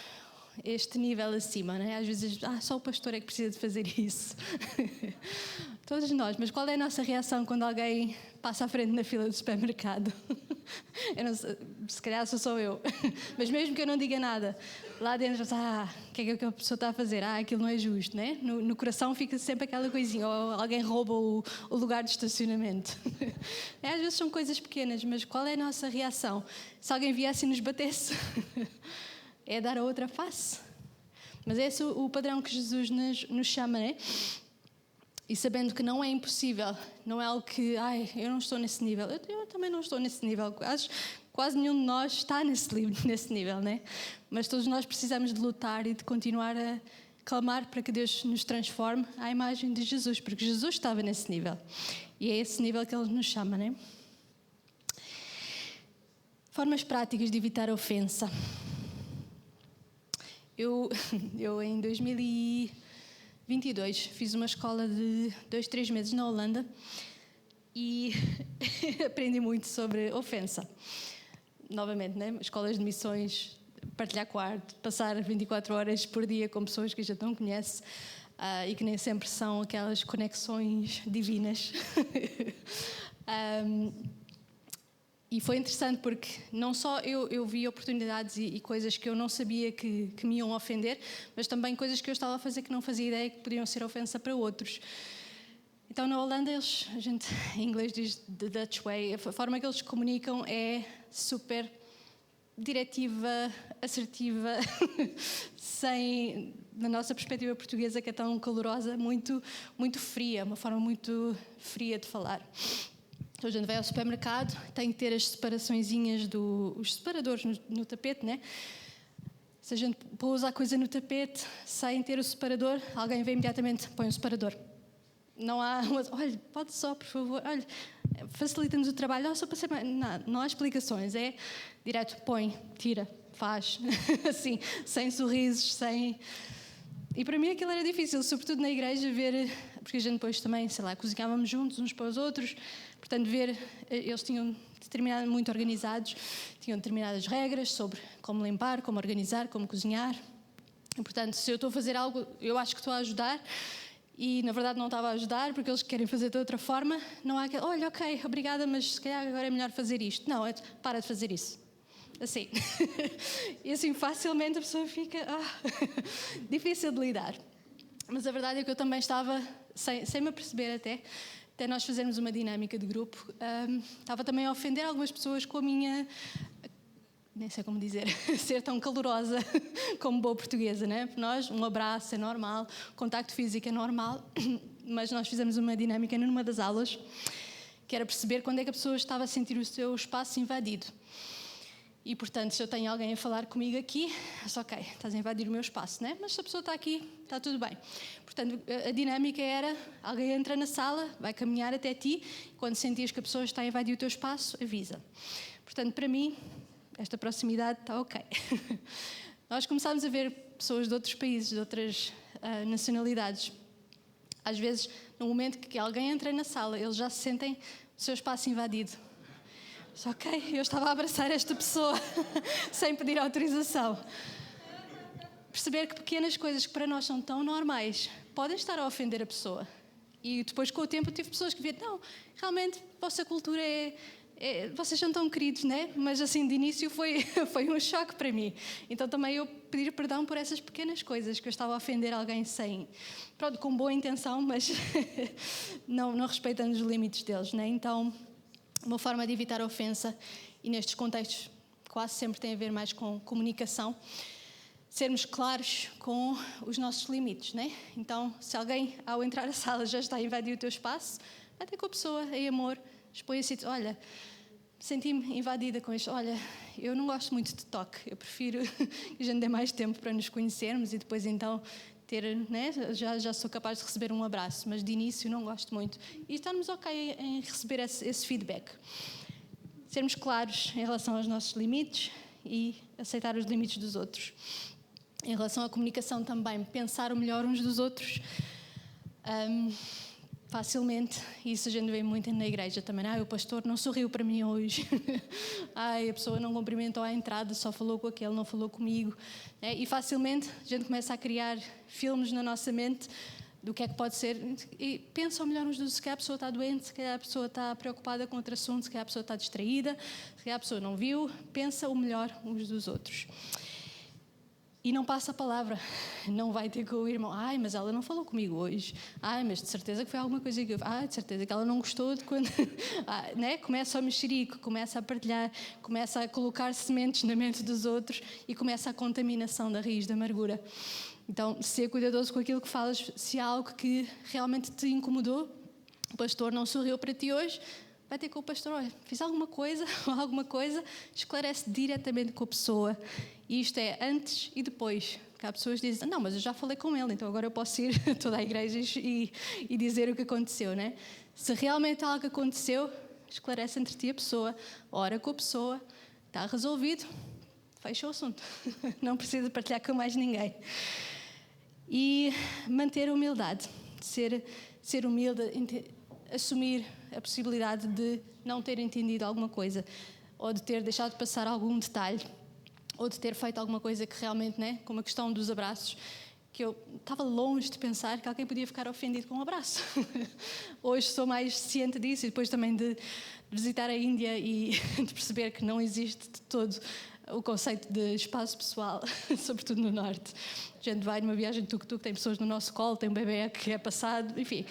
B: a este nível acima, não é? Às vezes, só o pastor é que precisa de fazer isso. Todos nós, mas qual é a nossa reação quando alguém passa à frente na fila do supermercado? Eu não sei, se calhar sou eu, mas mesmo que eu não diga nada, lá dentro, o que é que a pessoa está a fazer? Aquilo não é justo, né? No coração fica sempre aquela coisinha, ou alguém rouba o lugar de estacionamento. Às vezes são coisas pequenas, mas qual é a nossa reação? Se alguém viesse e nos batesse, é dar a outra face. Mas é esse o padrão que Jesus nos chama, né? E sabendo que não é impossível, não é algo que, eu não estou nesse nível. Eu também não estou nesse nível. Quase nenhum de nós está nesse nível, né? Mas todos nós precisamos de lutar e de continuar a clamar para que Deus nos transforme à imagem de Jesus, porque Jesus estava nesse nível. E é esse nível que Ele nos chama, né? Formas práticas de evitar a ofensa. Eu em 2022 fiz uma escola de 2-3 meses na Holanda e aprendi muito sobre ofensa. Novamente, né? Escolas de missões, partilhar quarto, passar 24 horas por dia com pessoas que a gente não conhece e que nem sempre são aquelas conexões divinas. E foi interessante porque não só eu vi oportunidades e coisas que eu não sabia que me iam ofender, mas também coisas que eu estava a fazer que não fazia ideia que poderiam ser ofensa para outros. Então, na Holanda, a gente em inglês diz the Dutch way, a forma que eles comunicam é super diretiva, assertiva, sem, na nossa perspectiva portuguesa, que é tão calorosa, muito, muito fria, uma forma muito fria de falar. Então, a gente vai ao supermercado, tem que ter as separaçõezinhas os separadores no tapete, né? Se a gente pôs a coisa no tapete, sem ter o separador, alguém vem imediatamente, põe um separador. Não há, olha, pode só, por favor, olha, facilita-nos o trabalho, só para ser, não há explicações, é direto, põe, tira, faz, assim, sem sorrisos, sem... E para mim aquilo era difícil, sobretudo na igreja, ver, porque a gente depois também, sei lá, cozinhávamos juntos uns para os outros, portanto ver, eles tinham muito organizados, tinham determinadas regras sobre como limpar, como organizar, como cozinhar, e portanto se eu estou a fazer algo, eu acho que estou a ajudar, e na verdade não estava a ajudar porque eles querem fazer de outra forma, não há aquele, olha, ok, obrigada, mas se calhar agora é melhor fazer isto. Não, para de fazer isso. Assim. E assim facilmente a pessoa fica difícil de lidar. Mas a verdade é que eu também estava, sem me aperceber até nós fazermos uma dinâmica de grupo, estava também a ofender algumas pessoas com a minha... nem sei como dizer, ser tão calorosa como boa portuguesa, né? Nós, um abraço é normal, contacto físico é normal, mas nós fizemos uma dinâmica numa das aulas, que era perceber quando é que a pessoa estava a sentir o seu espaço invadido. E, portanto, se eu tenho alguém a falar comigo aqui, ok, estás a invadir o meu espaço, né? Mas se a pessoa está aqui, está tudo bem. Portanto, a dinâmica era, alguém entra na sala, vai caminhar até ti, e quando sentires que a pessoa está a invadir o teu espaço, avisa. Portanto, para mim, esta proximidade está ok. Nós começámos a ver pessoas de outros países, de outras nacionalidades. Às vezes, no momento que alguém entra na sala, eles já se sentem o seu espaço invadido. Mas, ok, eu estava a abraçar esta pessoa sem pedir autorização. Perceber que pequenas coisas que para nós são tão normais podem estar a ofender a pessoa. E depois, com o tempo, eu tive pessoas que viram, não, realmente, a vossa cultura vocês são tão queridos, né? Mas assim, de início foi um choque para mim. Então também eu pedir perdão por essas pequenas coisas que eu estava a ofender alguém pronto, com boa intenção, mas não respeitando os limites deles, né? Então, uma forma de evitar a ofensa, e nestes contextos quase sempre tem a ver mais com comunicação, sermos claros com os nossos limites, né? Então, se alguém, ao entrar na sala, já está a invadir o teu espaço, vai ter com a pessoa, em amor, expõe a situação, olha, senti-me invadida com isto, olha, eu não gosto muito de toque, eu prefiro que a gente dê mais tempo para nos conhecermos e depois então ter, né, já sou capaz de receber um abraço, mas de início não gosto muito. E estarmos ok em receber esse feedback. Sermos claros em relação aos nossos limites e aceitar os limites dos outros. Em relação à comunicação também, pensar o melhor uns dos outros. Facilmente, e isso a gente vê muito na igreja também. O pastor não sorriu para mim hoje. A pessoa não cumprimentou à entrada, só falou com aquele, não falou comigo. E facilmente a gente começa a criar filmes na nossa mente do que é que pode ser. E pensa o melhor uns dos outros. Se calhar a pessoa está doente, se calhar a pessoa está preocupada com outro assunto, se calhar a pessoa está distraída, se calhar a pessoa não viu. Pensa o melhor uns dos outros. E não passa a palavra, não vai ter com o irmão. Ai, mas ela não falou comigo hoje. Ai, mas de certeza que foi alguma coisa que eu... Ai, de certeza que ela não gostou de quando... né? Começa a mexerico, começa a partilhar, começa a colocar sementes na mente dos outros e começa a contaminação da raiz da amargura. Então, ser cuidadoso com aquilo que falas. Se há algo que realmente te incomodou, o pastor não sorriu para ti hoje, vai ter com o pastor, olha, fiz alguma coisa ou alguma coisa, esclarece diretamente com a pessoa. E isto é antes e depois. Porque há pessoas que dizem, não, mas eu já falei com ele, então agora eu posso ir a toda a igreja e dizer o que aconteceu, né? Se realmente algo aconteceu, esclarece entre ti e a pessoa, ora com a pessoa, está resolvido, fecha o assunto. Não precisa partilhar com mais ninguém. E manter a humildade, ser humilde, assumir a possibilidade de não ter entendido alguma coisa, ou de ter deixado passar algum detalhe, ou de ter feito alguma coisa que realmente, né, como a questão dos abraços, que eu estava longe de pensar que alguém podia ficar ofendido com um abraço. Hoje sou mais ciente disso, e depois também de visitar a Índia e de perceber que não existe de todo o conceito de espaço pessoal, sobretudo no Norte. A gente vai numa viagem de tuk-tuk, tem pessoas no nosso colo, tem um bebê que é passado, enfim.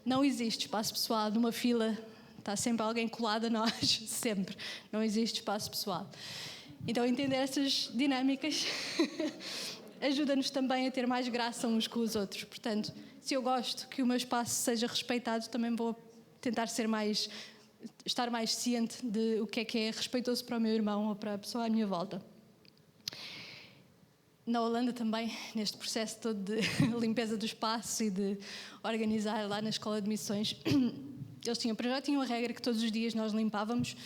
B: Não existe espaço pessoal. Numa fila está sempre alguém colado a nós, sempre. Não existe espaço pessoal. Então, entender essas dinâmicas ajuda-nos também a ter mais graça uns com os outros. Portanto, se eu gosto que o meu espaço seja respeitado, também vou tentar estar mais ciente de o que é respeitoso para o meu irmão ou para a pessoa à minha volta. Na Holanda também, neste processo todo de limpeza do espaço e de organizar lá na escola de missões, eles já tinham a regra que todos os dias nós limpávamos,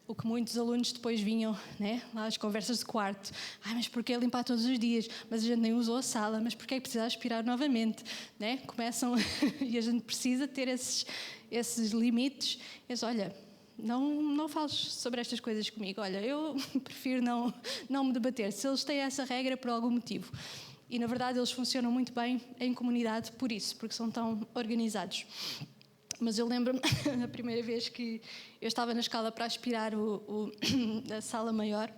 B: o que muitos alunos depois vinham, né, lá às conversas de quarto. Ai, mas porquê limpar todos os dias? Mas a gente nem usou a sala, mas porquê é que precisa aspirar novamente? Né? Começam, e a gente precisa ter esses limites. Eles, olha, não fales sobre estas coisas comigo. Olha, eu prefiro não me debater. Se eles têm essa regra por algum motivo. E, na verdade, eles funcionam muito bem em comunidade por isso, porque são tão organizados. Mas eu lembro-me, a primeira vez que eu estava na escala para aspirar a sala maior,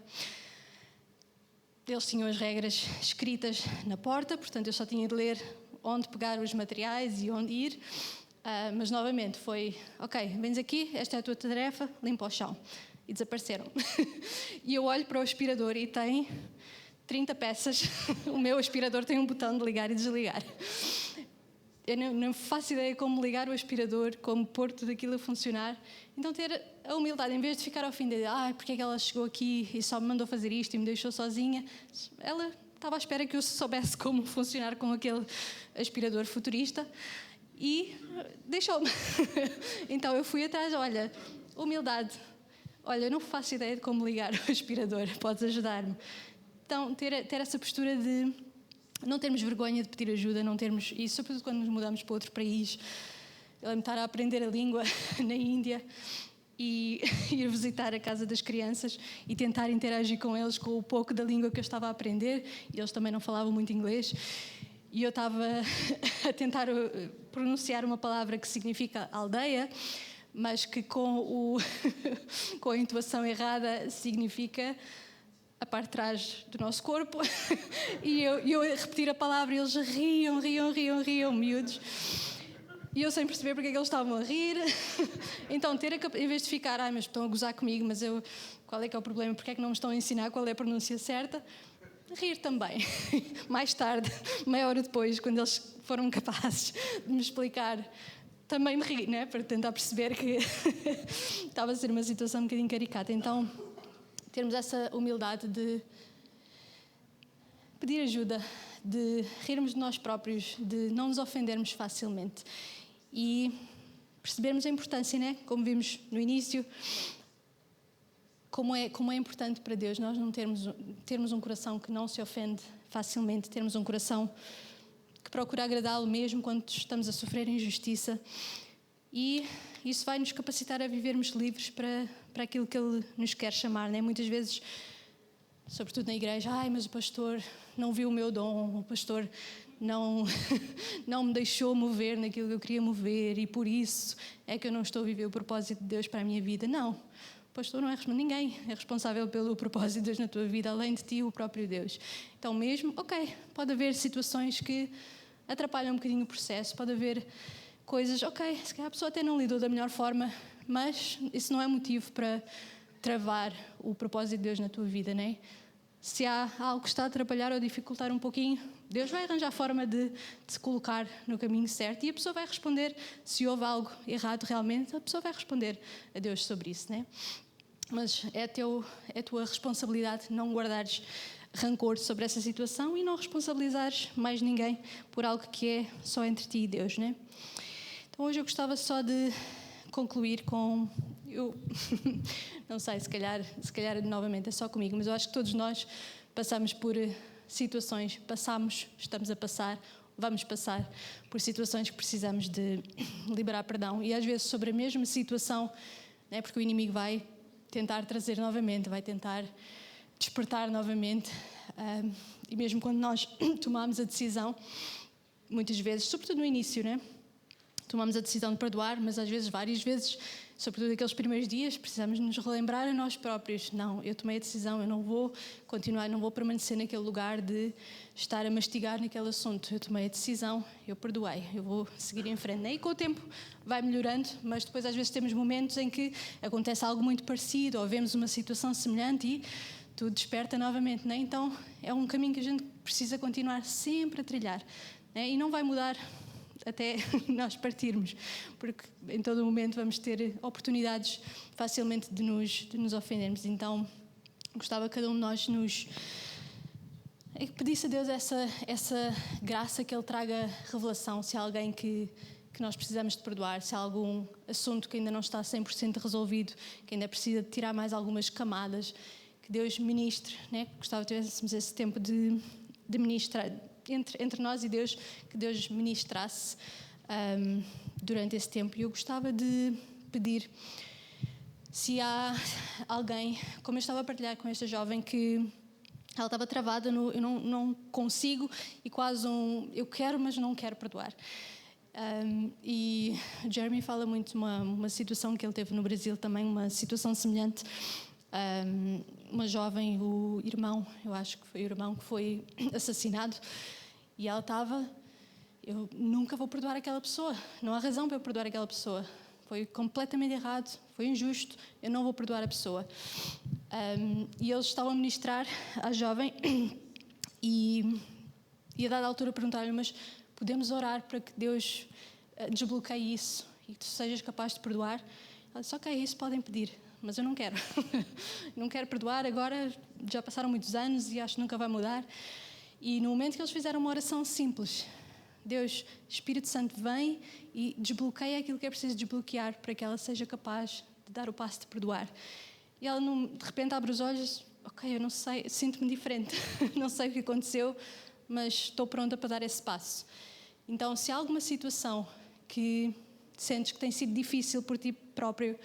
B: eles tinham as regras escritas na porta, portanto eu só tinha de ler onde pegar os materiais e onde ir. Mas novamente foi, ok, vens aqui, esta é a tua tarefa, limpa o chão. E desapareceram. E eu olho para o aspirador e tem 30 peças. O meu aspirador tem um botão de ligar e desligar. Eu não faço ideia como ligar o aspirador, como pôr tudo aquilo a funcionar. Então ter a humildade, em vez de ficar ofendida, porque é que ela chegou aqui e só me mandou fazer isto e me deixou sozinha, ela estava à espera que eu soubesse como funcionar com aquele aspirador futurista e deixou-me. Então eu fui atrás, olha, humildade, olha, eu não faço ideia de como ligar o aspirador, podes ajudar-me. Então ter essa postura de não termos vergonha de pedir ajuda, não termos isso, sobretudo quando nos mudamos para outro país. Eu lembro de estar a aprender a língua na Índia e ir visitar a casa das crianças e tentar interagir com eles com o pouco da língua que eu estava a aprender, e eles também não falavam muito inglês, e eu estava a tentar pronunciar uma palavra que significa aldeia, mas que com a entoação errada significa a parte de trás do nosso corpo. E eu a repetir a palavra e eles riam, miúdos. E eu sem perceber porque é que eles estavam a rir. Então, em vez de ficar, mas estão a gozar comigo, mas qual é que é o problema? Porque é que não me estão a ensinar qual é a pronúncia certa? Rir também. Mais tarde, meia hora depois, quando eles foram capazes de me explicar, também me ri, né? Para tentar perceber que estava a ser uma situação um bocadinho caricata. Então, termos essa humildade de pedir ajuda, de rirmos de nós próprios, de não nos ofendermos facilmente e percebermos a importância, né? Como vimos no início, como é importante para Deus nós não termos um coração que não se ofende facilmente, termos um coração que procura agradá-lo mesmo quando estamos a sofrer injustiça, e isso vai nos capacitar a vivermos livres para aquilo que Ele nos quer chamar, né? Muitas vezes, sobretudo na igreja, mas o pastor não viu o meu dom, o pastor não me deixou mover naquilo que eu queria mover e por isso é que eu não estou a viver o propósito de Deus para a minha vida. Não, pastor não é responsável, ninguém é responsável pelo propósito de Deus na tua vida, além de ti, o próprio Deus. Então mesmo, pode haver situações que atrapalham um bocadinho o processo, pode haver coisas, se calhar a pessoa até não lidou da melhor forma, mas isso não é motivo para travar o propósito de Deus na tua vida, não é? Se há algo que está a atrapalhar ou dificultar um pouquinho, Deus vai arranjar forma de se colocar no caminho certo e a pessoa vai responder, se houve algo errado realmente, a pessoa vai responder a Deus sobre isso, não é? Mas é a tua responsabilidade não guardares rancor sobre essa situação e não responsabilizares mais ninguém por algo que é só entre ti e Deus, não é? Então hoje eu gostava só de concluir com... Eu não sei, se calhar novamente é só comigo, mas eu acho que todos nós passamos por situações, estamos a passar, vamos passar por situações que precisamos de liberar perdão. E às vezes sobre a mesma situação, né, porque o inimigo vai tentar trazer novamente, vai tentar despertar novamente. E mesmo quando nós tomamos a decisão, muitas vezes, sobretudo no início, né? Tomamos a decisão de perdoar, mas às vezes, várias vezes, sobretudo naqueles primeiros dias, precisamos nos relembrar a nós próprios. Não, eu tomei a decisão, eu não vou continuar, não vou permanecer naquele lugar de estar a mastigar naquele assunto. Eu tomei a decisão, eu perdoei, eu vou seguir em frente. E com o tempo vai melhorando, mas depois às vezes temos momentos em que acontece algo muito parecido ou vemos uma situação semelhante e tudo desperta novamente. Né? Então é um caminho que a gente precisa continuar sempre a trilhar. Né? E não vai mudar até nós partirmos, porque em todo o momento vamos ter oportunidades facilmente de nos ofendermos. Então, gostava que cada um de nós pedisse a Deus essa graça, que Ele traga revelação, se há alguém que nós precisamos de perdoar, se há algum assunto que ainda não está 100% resolvido, que ainda precisa de tirar mais algumas camadas, que Deus ministre, né? Gostava que tivéssemos esse tempo de ministrar, entre nós e Deus, que Deus ministrasse durante esse tempo. E eu gostava de pedir, se há alguém, como eu estava a partilhar com esta jovem, que ela estava travada no eu não consigo e quase eu quero, mas não quero perdoar. E Jeremy fala muito de uma situação que ele teve no Brasil também, uma situação semelhante. Uma jovem, eu acho que foi o irmão que foi assassinado, e ela estava, eu nunca vou perdoar aquela pessoa, não há razão para eu perdoar aquela pessoa, foi completamente errado, foi injusto, eu não vou perdoar a pessoa. E eles estavam a ministrar à jovem e a dada altura perguntaram-lhe, mas podemos orar para que Deus desbloqueie isso e que tu sejas capaz de perdoar? Ela disse, isso podem pedir, mas eu não quero. Não quero perdoar agora, já passaram muitos anos e acho que nunca vai mudar. E no momento que eles fizeram uma oração simples, Deus, Espírito Santo, vem e desbloqueia aquilo que é preciso desbloquear para que ela seja capaz de dar o passo de perdoar. E ela, de repente, abre os olhos, eu não sei, sinto-me diferente, não sei o que aconteceu, mas estou pronta para dar esse passo. Então, se há alguma situação que sentes que tem sido difícil por ti próprio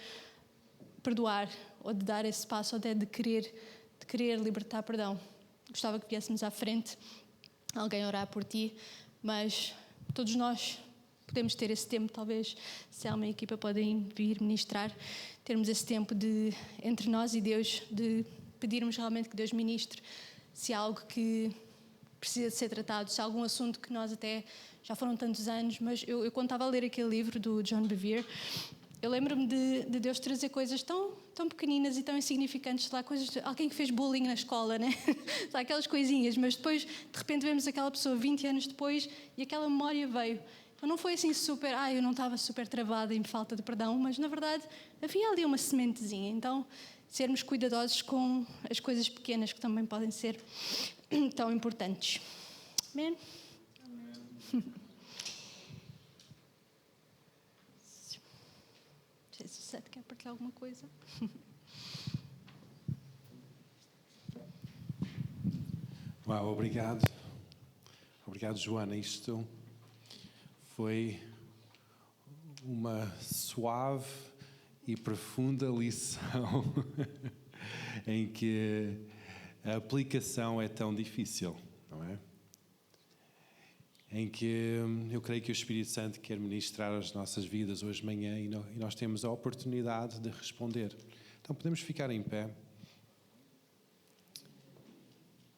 B: perdoar, ou de dar esse passo, ou até de querer libertar perdão, gostava que viéssemos à frente, alguém orar por ti, mas todos nós podemos ter esse tempo, talvez, se há uma equipa, podem vir ministrar, termos esse tempo entre nós e Deus, de pedirmos realmente que Deus ministre, se há algo que precisa de ser tratado, se há algum assunto que nós até, já foram tantos anos, mas eu quando estava a ler aquele livro do John Bevere, eu lembro-me de Deus trazer coisas tão pequeninas e tão insignificantes, lá, coisas de alguém que fez bullying na escola, né? Aquelas coisinhas, mas depois, de repente, vemos aquela pessoa 20 anos depois e aquela memória veio. Então não foi assim super, eu não estava super travada em falta de perdão, mas na verdade havia ali uma sementezinha. Então, sermos cuidadosos com as coisas pequenas que também podem ser tão importantes. Amém? Sete, quer partilhar alguma coisa?
A: Uau, obrigado. Obrigado, Joana. Isto foi uma suave e profunda lição em que a aplicação é tão difícil, não é? Em que eu creio que o Espírito Santo quer ministrar as nossas vidas hoje de manhã e nós temos a oportunidade de responder. Então podemos ficar em pé.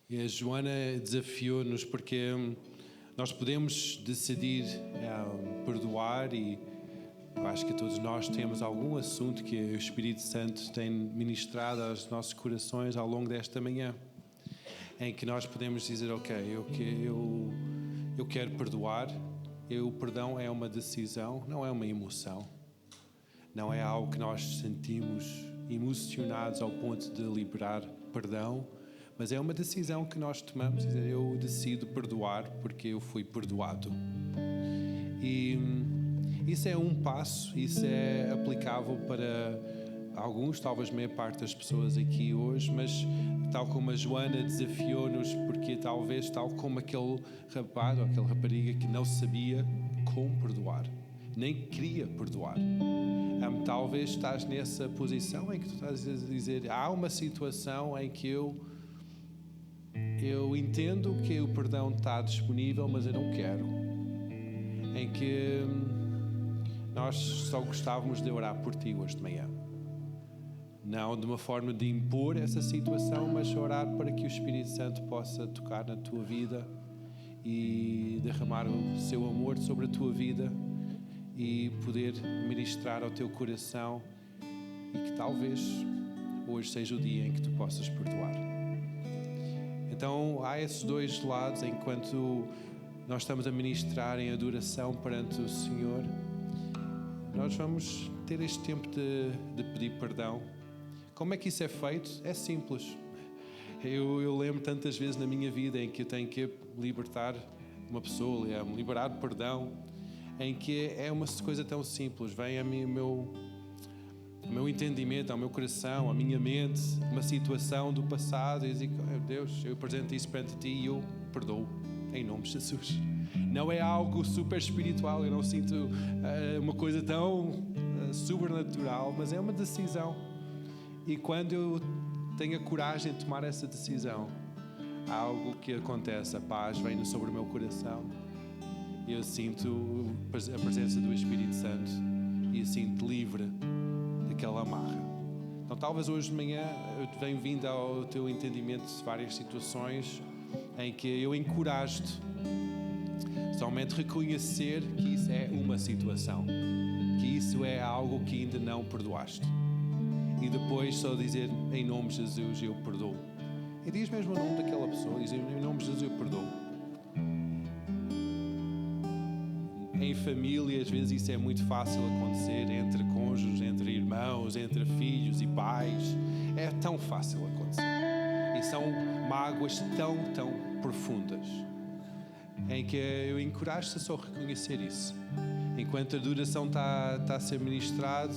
A: E a Joana desafiou-nos porque nós podemos decidir perdoar, e eu acho que todos nós temos algum assunto que o Espírito Santo tem ministrado aos nossos corações ao longo desta manhã, em que nós podemos dizer, ok, eu quero perdoar. O perdão é uma decisão, não é uma emoção. Não é algo que nós sentimos emocionados ao ponto de liberar perdão, mas é uma decisão que nós tomamos, dizer, eu decido perdoar porque eu fui perdoado. E isso é um passo, isso é aplicável para alguns, talvez meia parte das pessoas aqui hoje, mas tal como a Joana desafiou-nos, porque talvez, tal como aquele rapaz ou aquela rapariga que não sabia como perdoar, nem queria perdoar. Talvez estás nessa posição em que tu estás a dizer, há uma situação em que eu entendo que o perdão está disponível, mas eu não quero. Em que nós só gostávamos de orar por ti hoje de manhã. Não de uma forma de impor essa situação, mas orar para que o Espírito Santo possa tocar na tua vida e derramar o seu amor sobre a tua vida e poder ministrar ao teu coração, e que talvez hoje seja o dia em que tu possas perdoar. Então há esses dois lados, enquanto nós estamos a ministrar em adoração perante o Senhor, nós vamos ter este tempo de pedir perdão. Como é que isso é feito? É simples. Eu lembro tantas vezes na minha vida em que eu tenho que libertar uma pessoa, liberar perdão, em que é uma coisa tão simples. Vem a mim o meu entendimento, ao meu coração, à minha mente, uma situação do passado, e digo, Deus, eu apresento isso perante ti e eu perdoo, em nome de Jesus. Não é algo super espiritual, eu não sinto uma coisa tão sobrenatural, mas é uma decisão. E quando eu tenho a coragem de tomar essa decisão, há algo que acontece, a paz vem sobre o meu coração, eu sinto a presença do Espírito Santo e eu sinto livre daquela amarra. Então talvez hoje de manhã eu venha vindo ao teu entendimento de várias situações em que eu encorajo-te somente reconhecer que isso é uma situação, que isso é algo que ainda não perdoaste, e depois só dizer em nome de Jesus eu perdoo, e diz mesmo o nome daquela pessoa, diz em nome de Jesus eu perdoo. Em família às vezes isso é muito fácil acontecer, entre cônjuges, entre irmãos, entre filhos e pais, é tão fácil acontecer, e são mágoas tão profundas, em que eu encorajo-te a só reconhecer isso. Enquanto a adoração está a ser ministrado,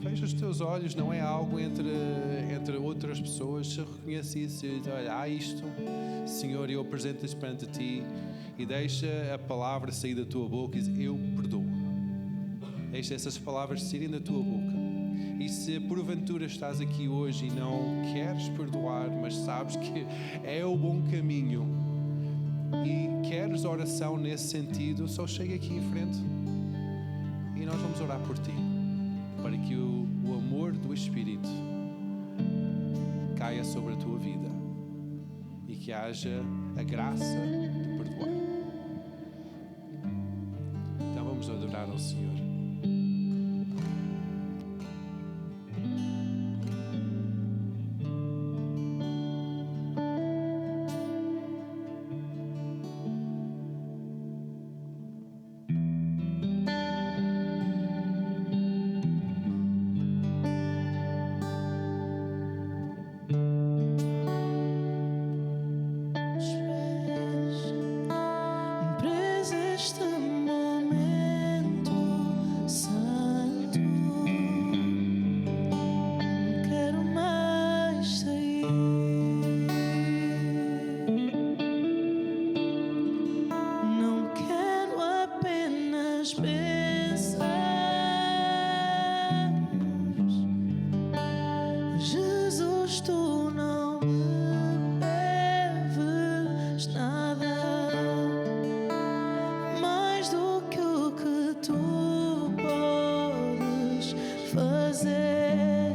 A: fecha os teus olhos, não é algo entre outras pessoas, se reconhece isso e diz, olha, há isto, Senhor, eu apresento-te perante ti, e deixa a palavra sair da tua boca e diz, eu perdoo. Deixa essas palavras saírem da tua boca. E se porventura estás aqui hoje e não queres perdoar, mas sabes que é o bom caminho e queres oração nesse sentido, só chega aqui em frente e nós vamos orar por ti, para que o amor do Espírito caia sobre a tua vida e que haja a graça de perdoar. Então vamos adorar ao Senhor.
C: fazer.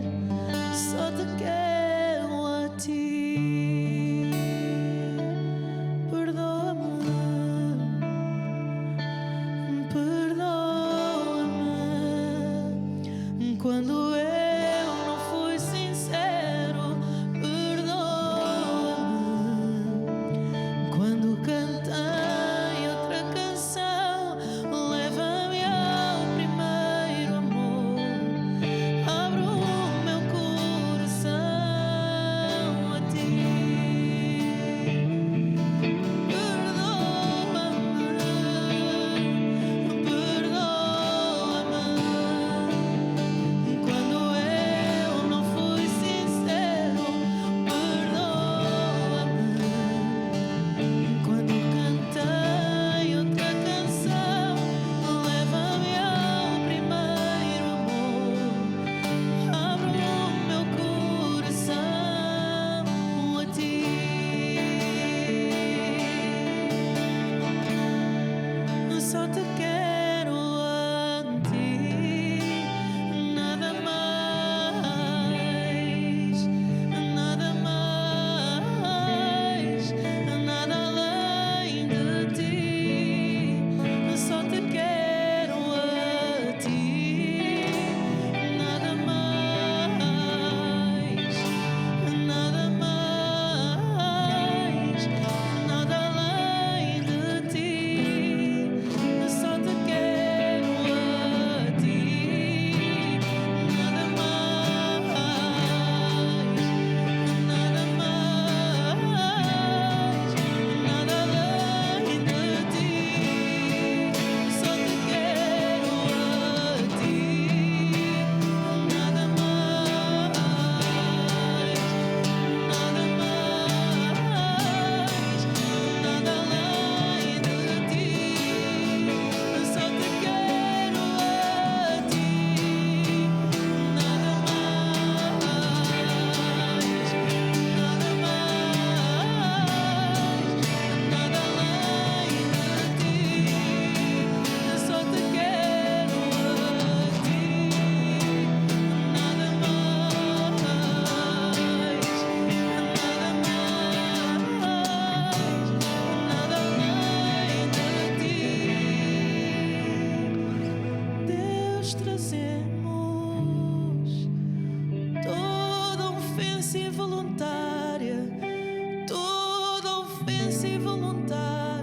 C: ofensa involuntária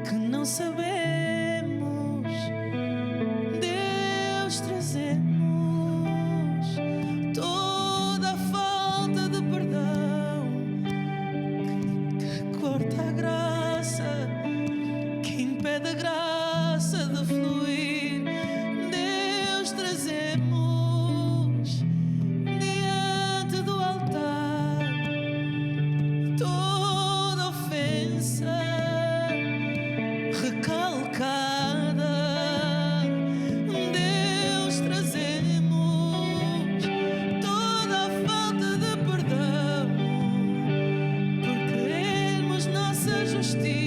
C: que não sabemos, Deus, trazemos toda a falta de perdão que corta a graça, que impede a graça de fluir. Deus, trazemos diante do altar toda ofensa recalcada. Deus, trazemos toda a falta de perdão por querermos nossa justiça.